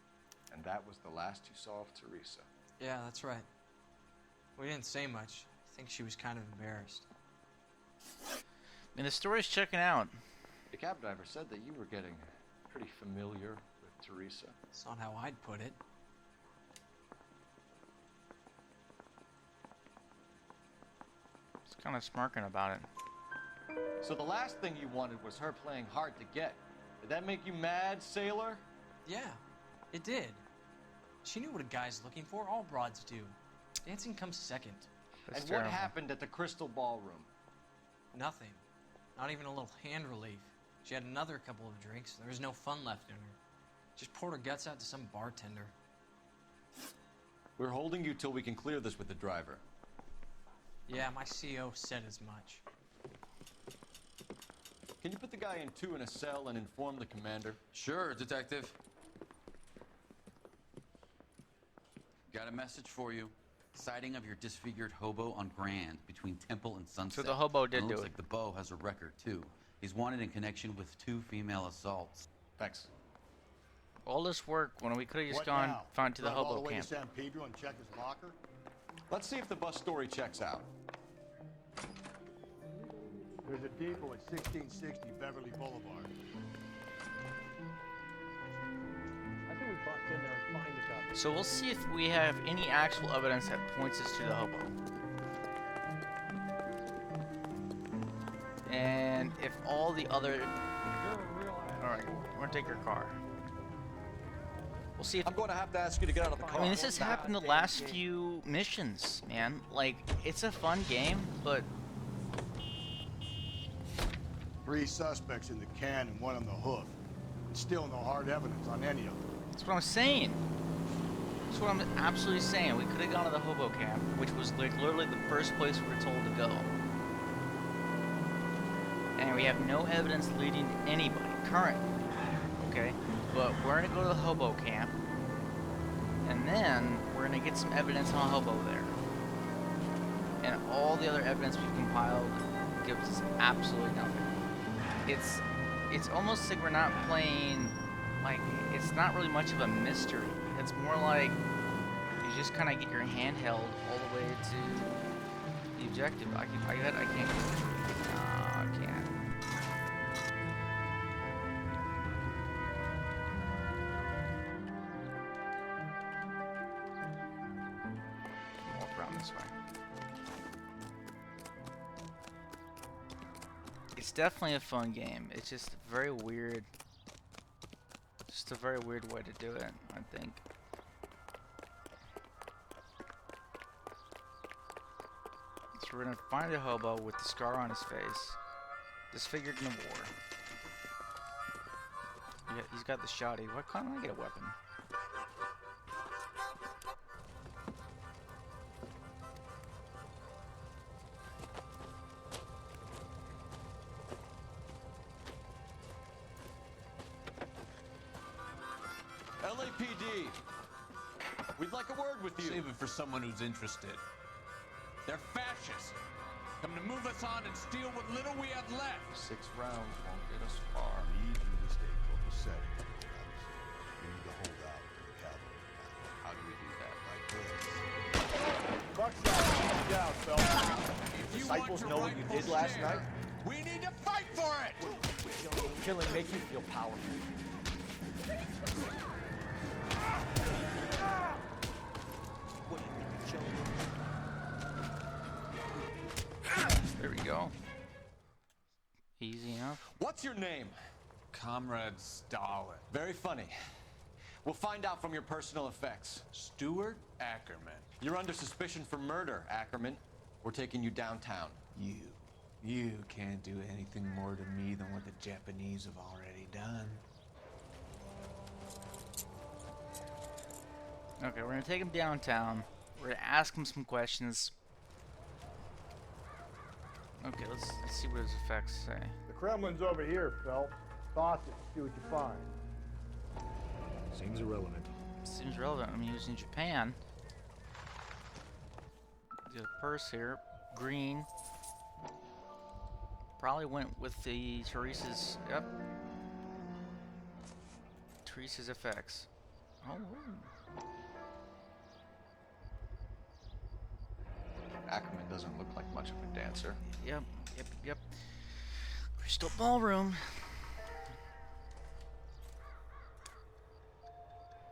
And that was the last you saw of Teresa? Yeah, that's right. We didn't say much. I think she was kind of embarrassed. And the story's checking out. The cab driver said that you were getting pretty familiar with Teresa. That's not how I'd put it. He's kind of smirking about it. So the last thing you wanted was her playing hard to get. Did that make you mad, sailor? Yeah, it did. She knew what a guy's looking for. All broads do. Dancing comes second. And what happened at the Crystal Ballroom? Nothing. Not even a little hand relief. She had another couple of drinks. There was no fun left in her. Just poured her guts out to some bartender. We're holding you till we can clear this with the driver. Yeah, my CO said as much. Can you put the guy in 2 in a cell and inform the commander? Sure, Detective. Got a message for you. Sighting of your disfigured hobo on Grand between Temple and Sunset. So the hobo did And do looks it. like the beau has a record, too. He's wanted in connection with 2 female assaults. Thanks. All this work when we could have just What gone now? found to the Drive all hobo the way camp. to San Pedro and check his locker? Let's see if the bus story checks out. There's a depot at 1660 Beverly Boulevard. I think we in there and find the cop. So we'll see if we have any actual evidence that points us to the hobo. And if all the other... Alright, we're gonna take your car. We'll see if... I'm going to have to ask you to get out of the car. I mean, this has happened the last few missions, man. Like, it's a fun game, but... 3 suspects in the can and 1 on the hook. And still no hard evidence on any of them. That's what I'm saying. That's what I'm absolutely saying. We could have gone to the hobo camp, which was like literally the first place we were told to go. And we have no evidence leading to anybody currently. Okay? But we're gonna go to the hobo camp, and then we're gonna get some evidence on a hobo there. And all the other evidence we've compiled gives us absolutely nothing. It's almost like we're not playing, like, it's not really much of a mystery. It's more like you just kind of get your hand held all the way to the objective. I can't. No, I can't. Walk around this way. It's definitely a fun game. It's just very weird. Just a very weird way to do it, I think. So we're gonna find a hobo with the scar on his face, disfigured in the war. Yeah, he's got the shotty. Why can't I get a weapon? LAPD, we'd like a word with you. Save it for someone who's interested. They're fascists. Come to move us on and steal what little we have left. 6 rounds won't get us far. Need you to stay copacetic. We need to hold out for the cavalry. How do we do that? Like this. Fuck that. Calm down, fella. Disciples know what you did last night? We need to fight for it! Killing make you feel powerful. There we go. Easy enough. What's your name? Comrade Stalin. Very funny. We'll find out from your personal effects. Stuart Ackerman. You're under suspicion for murder, Ackerman. We're taking you downtown. You can't do anything more to me than what the Japanese have already done. Okay, we're gonna take him downtown. We're gonna ask him some questions. Okay, let's see what his effects say. The Kremlin's over here, Phelps. Toss it, see what you find. Seems irrelevant. Seems relevant. I'm using Japan. The purse here, green. Probably went with the Teresa's. Yep. Teresa's effects. Oh. Ackerman doesn't look like much of a dancer. Yep. Crystal Ballroom.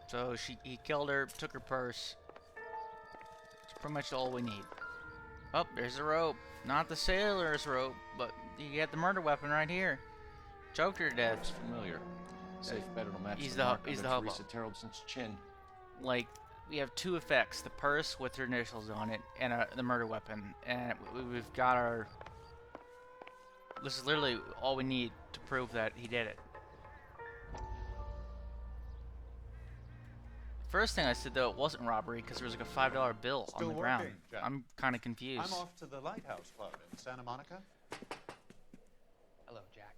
So he killed her, took her purse. It's pretty much all we need. Oh, there's the rope. Not the sailor's rope, but you got the murder weapon right here. Choked her to death. Looks familiar. Safe bet it'll match He's the mark the under hobo. Teresa Terrelson's chin. Like, we have 2 effects: the purse with her initials on it, and the murder weapon. And we've got our. This is literally all we need to prove that he did it. First thing I said though, it wasn't robbery because there was like a $5 bill on the ground. Jack. I'm kind of confused. I'm off to the Lighthouse Club in Santa Monica. Hello, Jack.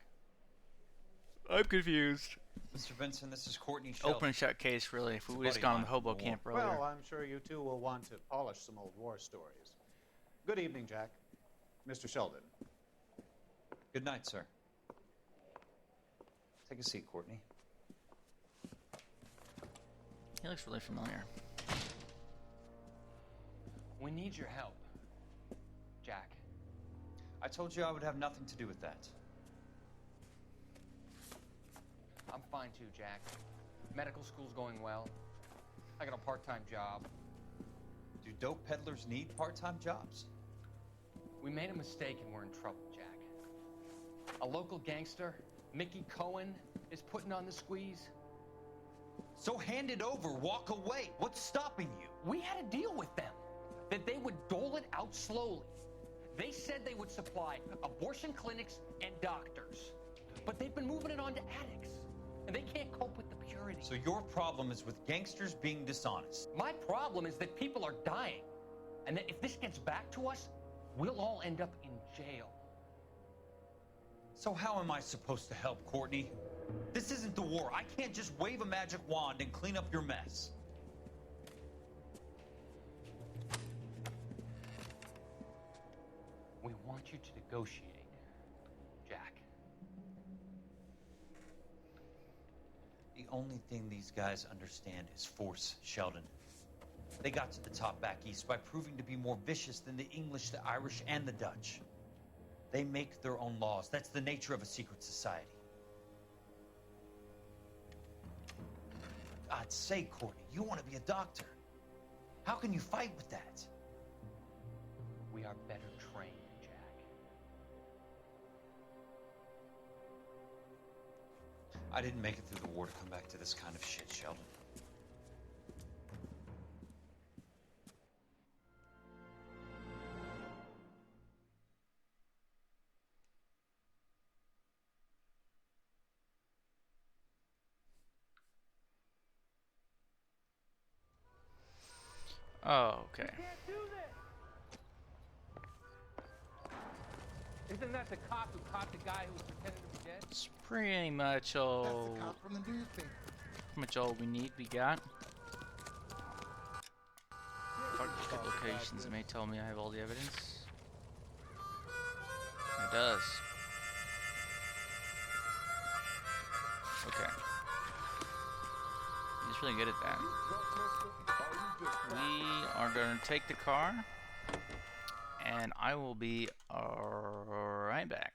I'm confused. Mr. Benson, this is Courtney Sheldon. Open and shut case, really. If we would Buddy just gone to mine the hobo from the camp war. earlier. Well, I'm sure you two will want to polish some old war stories. Good evening, Jack. Mr. Sheldon. Good night, sir. Take a seat, Courtney. He looks really familiar. We need your help, Jack. I told you I would have nothing to do with that. I'm fine too, Jack. Medical school's going well. I got a part-time job. Do dope peddlers need part-time jobs? We made a mistake and we're in trouble, Jack. A local gangster, Mickey Cohen, is putting on the squeeze. So hand it over, walk away. What's stopping you? We had a deal with them that they would dole it out slowly. They said they would supply abortion clinics and doctors, but they've been moving it on to addicts, and they can't cope with the purity. So your problem is with gangsters being dishonest. My problem is that people are dying, and that if this gets back to us, we'll all end up in jail. So how am I supposed to help, Courtney? This isn't the war. I can't just wave a magic wand and clean up your mess. We want you to negotiate, Jack. The only thing these guys understand is force, Sheldon. They got to the top back east by proving to be more vicious than the English, the Irish, and the Dutch. They make their own laws. That's the nature of a secret society. For God's sake, Courtney, you want to be a doctor. How can you fight with that? We are better trained, Jack. I didn't make it through the war to come back to this kind of shit, Sheldon. Oh, okay. Isn't that the cop who caught the guy who was pretending to be dead? It's pretty much all. From the newspaper. Pretty much all we need. We got. Target locations may tell me I have all the evidence. It does. Okay. He's really good at that. We are going to take the car, and I will be right back.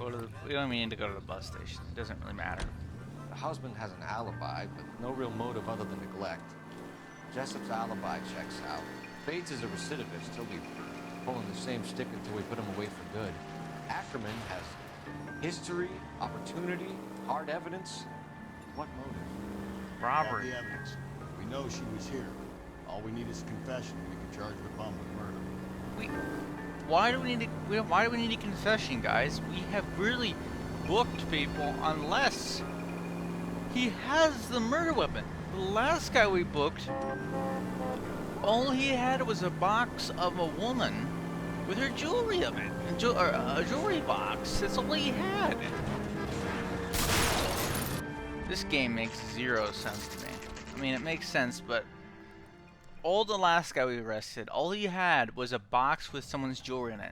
Go to the, we don't even need to go to the bus station. It doesn't really matter. The husband has an alibi, but no real motive other than neglect. Jessup's alibi checks out. Bates is a recidivist. He'll be pulling the same stick until we put him away for good. Ackerman has history, opportunity, hard evidence. What motive? Robbery. We have the evidence. We know she was here. All we need is a confession. We can charge the bum with murder. Why do we need a confession, guys? We have really booked people unless he has the murder weapon. The last guy we booked, all he had was a box of a woman with her jewelry of it. A jewelry box. That's all he had. This game makes zero sense to me. I mean, it makes sense, but the last guy we arrested, all he had was a box with someone's jewelry in it.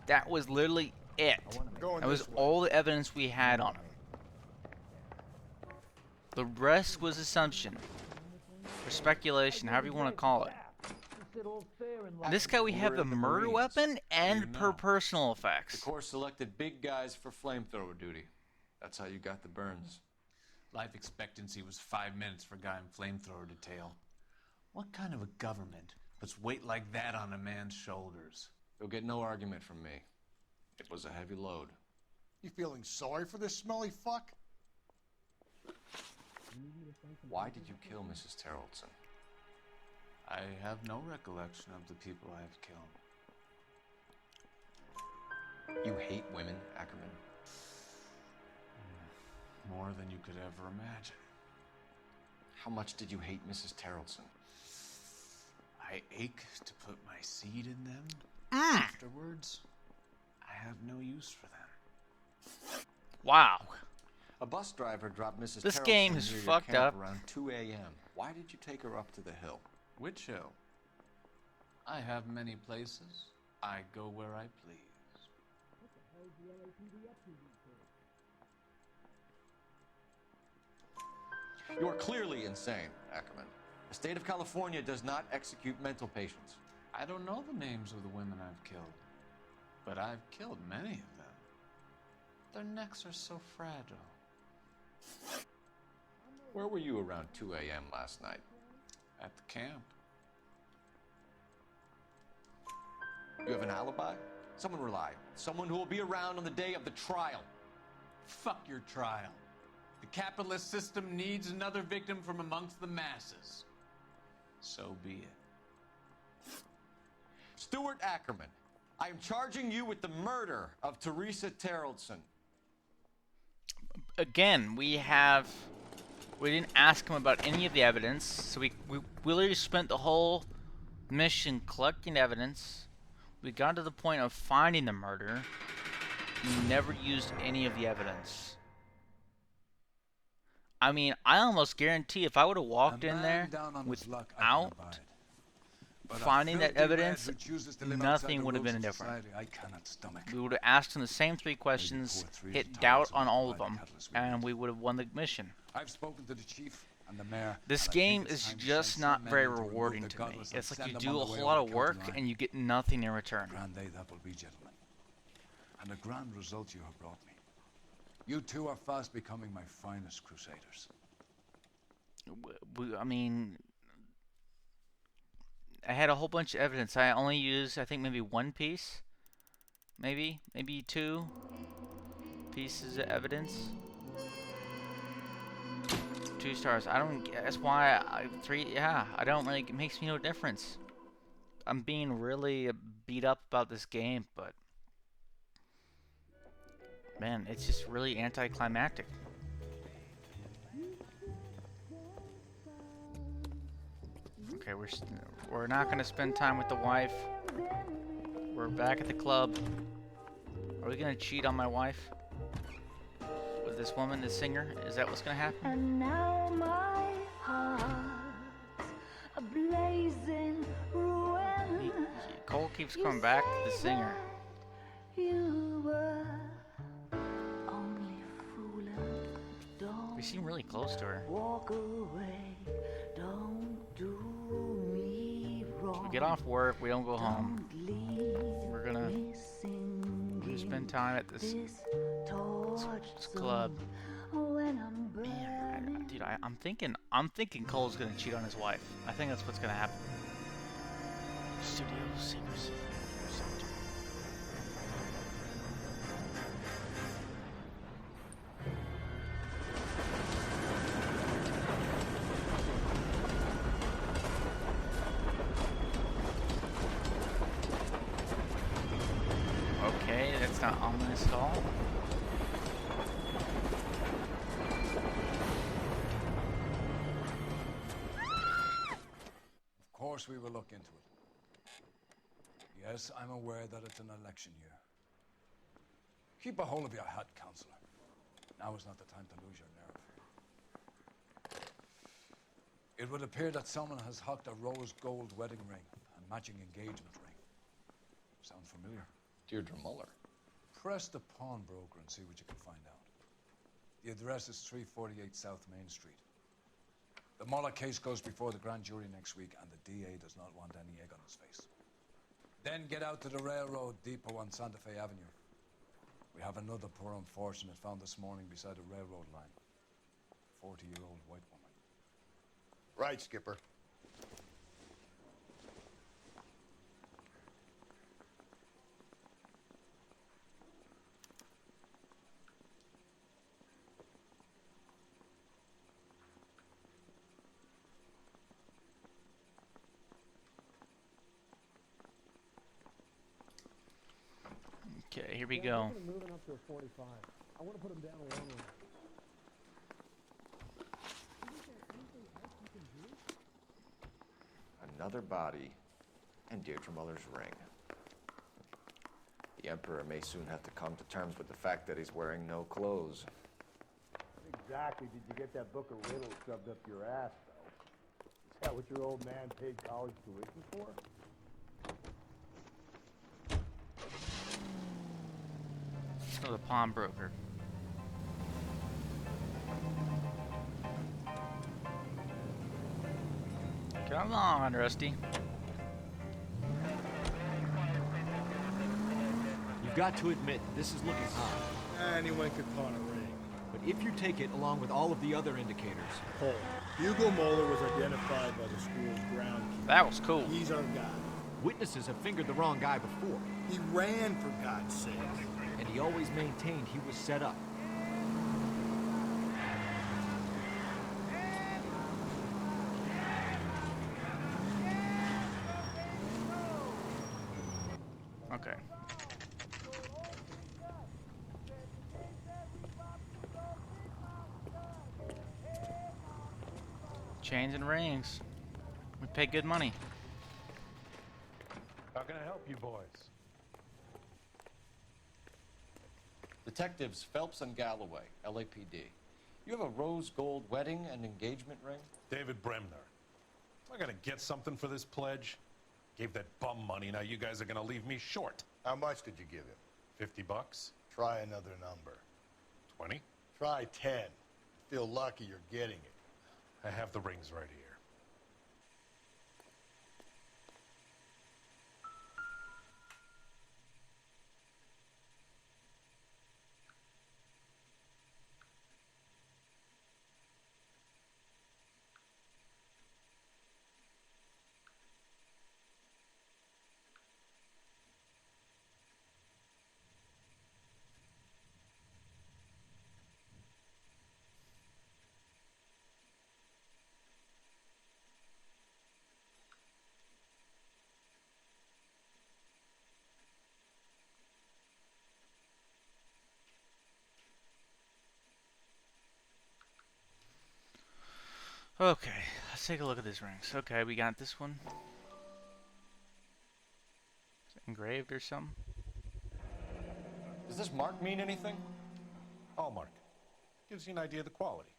That was literally it. That was all the evidence we had on him. The rest was assumption, or speculation, however you want to call it. This guy, we have the murder weapon and personal effects. The Corps selected big guys for flamethrower duty. That's how you got the burns. Life expectancy was 5 minutes for a guy in flamethrower detail. What kind of a government puts weight like that on a man's shoulders? You'll get no argument from me. It was a heavy load. You feeling sorry for this smelly fuck? Why did you kill Mrs. Terrelson? I have no recollection of the people I have killed. You hate women, Ackerman? More than you could ever imagine. How much did you hate Mrs. Terrelson? I ache to put my seed in them. Afterwards, I have no use for them. Wow. A bus driver dropped Mrs. This Terrelson game is near your fucked camp up. around 2 a.m. Why did you take her up to the hill? Which hill? I have many places. I go where I please. You are clearly insane, Ackerman. The state of California does not execute mental patients. I don't know the names of the women I've killed, but I've killed many of them. Their necks are so fragile. Where were you around 2 a.m. last night? At the camp. You have an alibi? Someone reliable. Someone who will be around on the day of the trial. Fuck your trial. The capitalist system needs another victim from amongst the masses. So be it. Stuart Ackerman, I am charging you with the murder of Teresa Terrelson. Again, we didn't ask him about any of the evidence, so we literally spent the whole mission collecting evidence. We got to the point of finding the murder. We never used any of the evidence. I mean, I almost guarantee if I would have walked in there without finding that evidence, nothing would have been different. We would have asked him the same 3 questions, hit doubt on all of them, and we would have won the mission. I've spoken to the chief and the mayor. This game is just not very rewarding to me. It's like you do a whole lot of work and you get nothing in return. Grand day that will be, gentlemen. And a grand result you have brought me. You two are fast becoming my finest crusaders. I mean, I had a whole bunch of evidence. I only used, I think, maybe 1 piece. Maybe 2 pieces of evidence. 2 stars. I don't. That's why 3. Yeah, I don't really. It makes me no difference. I'm being really beat up about this game, but man, it's just really anticlimactic. Okay, we're not gonna spend time with the wife. We're back at the club. Are we gonna cheat on my wife? With this woman, this singer? Is that what's gonna happen? And now my heart's a blazing ruin. Cole keeps coming back to the singer. You were only fooling. Don't We seem really close to her. walk away. Don't do me wrong. We get off work, we don't go home. We're gonna spend time at this It's club. When I'm Man, dude, I'm thinking Cole's gonna cheat on his wife. I think that's what's gonna happen. Studio secrecy. Okay, that's not ominous at all. Of course we will look into it. Yes, I'm aware that it's an election year. Keep a hold of your hat, Counselor. Now is not the time to lose your nerve. It would appear that someone has hocked a rose gold wedding ring and matching engagement ring. Sound familiar? Deirdre Muller. Press the pawnbroker and see what you can find out. The address is 348 South Main Street. The Muller case goes before the grand jury next week, and the DA does not want any egg on his face. Then get out to the railroad depot on Santa Fe Avenue. We have another poor unfortunate found this morning beside a railroad line. 40-year-old white woman. Right, Skipper. Okay, here we go. Moving up to a 45. I want to put him down a long way. Another body and Deirdre Muller's ring. The Emperor may soon have to come to terms with the fact that he's wearing no clothes. Exactly did you get that book of riddles shoved up your ass, though? Is that what your old man paid college tuition for? Oh, the pawnbroker. Come on, Rusty. You've got to admit, this is looking hot. Anyone could pawn a ring. But if you take it along with all of the other indicators... Cole, Hugo Moeller was identified by the school's groundkeeper. That was cool. He's our guy. Witnesses have fingered the wrong guy before. He ran, for God's sake. And he always maintained he was set up. Okay. Chains and rings. We pay good money. How can I help you boys? Detectives Phelps and Galloway, LAPD. You have a rose gold wedding and engagement ring? David Bremner. Am I gonna get something for this pledge? Gave that bum money, now you guys are gonna leave me short. How much did you give him? 50 bucks? Try another number. 20? Try 10. Feel lucky you're getting it. I have the rings right here. Okay, let's take a look at these rings. Okay, we got this one. Is it engraved or something? Does this mark mean anything? Hallmark. Gives you an idea of the quality.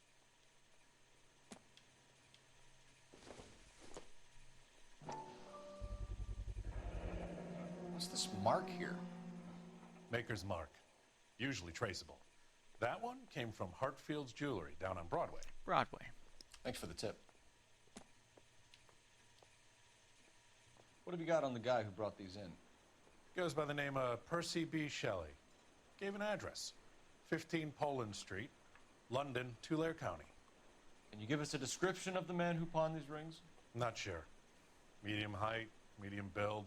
What's this mark here? Maker's mark. Usually traceable. That one came from Hartfield's Jewelry down on Broadway. Broadway. Thanks for the tip. What have you got on the guy who brought these in? Goes by the name of Percy B. Shelley. Gave an address. 15 Poland Street, London, Tulare County. Can you give us a description of the man who pawned these rings? Not sure. Medium height, medium build,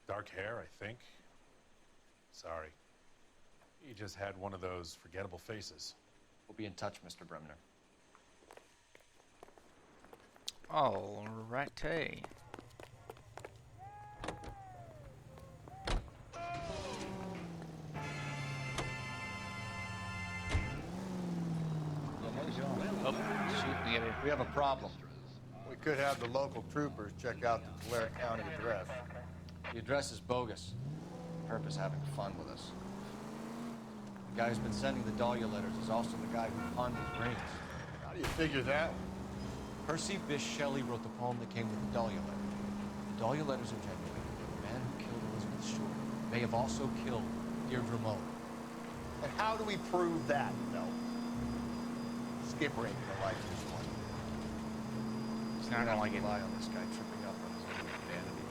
dark hair, I think. Sorry. He just had one of those forgettable faces. We'll be in touch, Mr. Bremner. All righty. Oh, shoot, we have a problem. We could have the local troopers check out the Tulare County address. The address is bogus. Herb is having fun with us. The guy who's been sending the Dahlia letters is also the guy who pawned these rings. How do you figure that? Percy Bysshe Shelley wrote the poem that came with the Dahlia letter. The Dahlia letters are genuine. The man who killed Elizabeth Short may have also killed Deirdre Mullen. And how do we prove that, no? Skipper ain't gonna like this one. He's not gonna like it. Rely on this guy tripping up on his own vanity.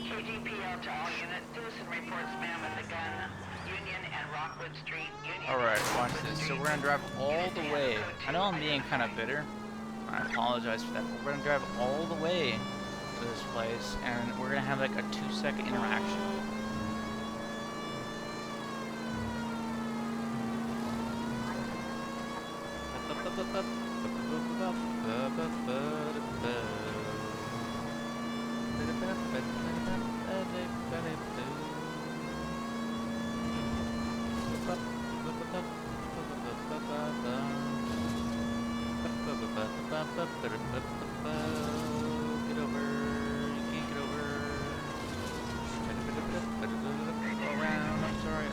KGPL to all units. Dewson reports man with a gun. Union and Rockwood Street. Alright, watch this. So we're gonna drive all the way. I know I'm being kind of bitter. I apologize for that, but we're gonna drive all the way to this place, and we're gonna have like a 2-second interaction. Get over. You can't get over. Go around. I'm sorry.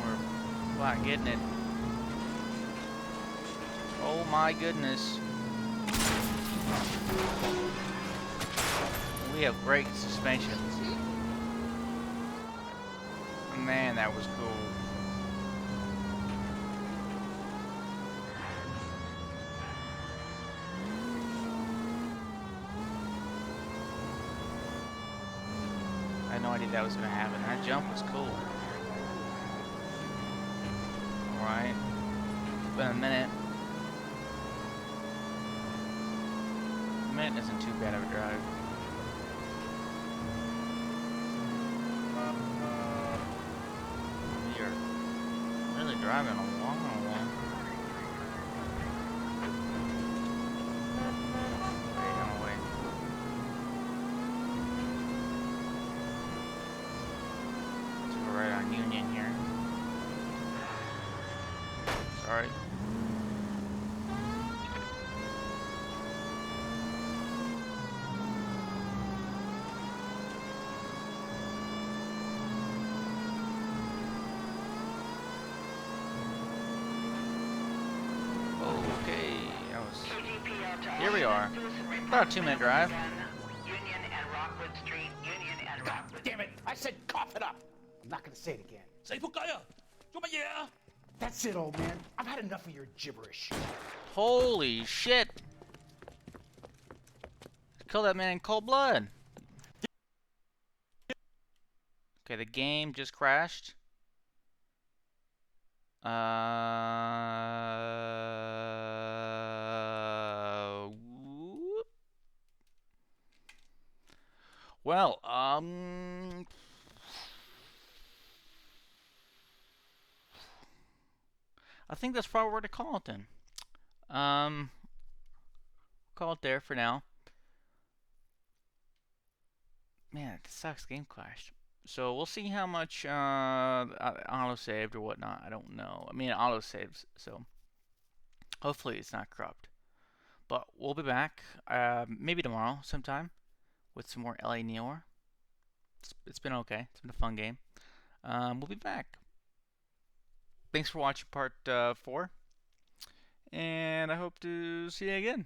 We're flat getting it. Oh my goodness. We have great suspension. Man, that was cool. I had no idea that was going to happen. That jump was cool. Alright. It's been a minute. A minute isn't too bad of a drive. Really driving a long one. Wait, I'm away. Let's go right on Union here. Sorry. Here we are. About a 2-minute drive. God damn it! I said cough it up! I'm not gonna say it again. That's it, old man. I've had enough of your gibberish. Holy shit! Kill that man in cold blood. Okay, the game just crashed. Well, I think that's probably where to call it then. Call it there for now. Man, it sucks. Game crashed. So we'll see how much auto saved or whatnot. I don't know. I mean, it auto saves, so hopefully it's not corrupt. But we'll be back maybe tomorrow sometime with some more LA Noire. It's been okay. It's been a fun game. We'll be back. Thanks for watching part 4, and I hope to see you again.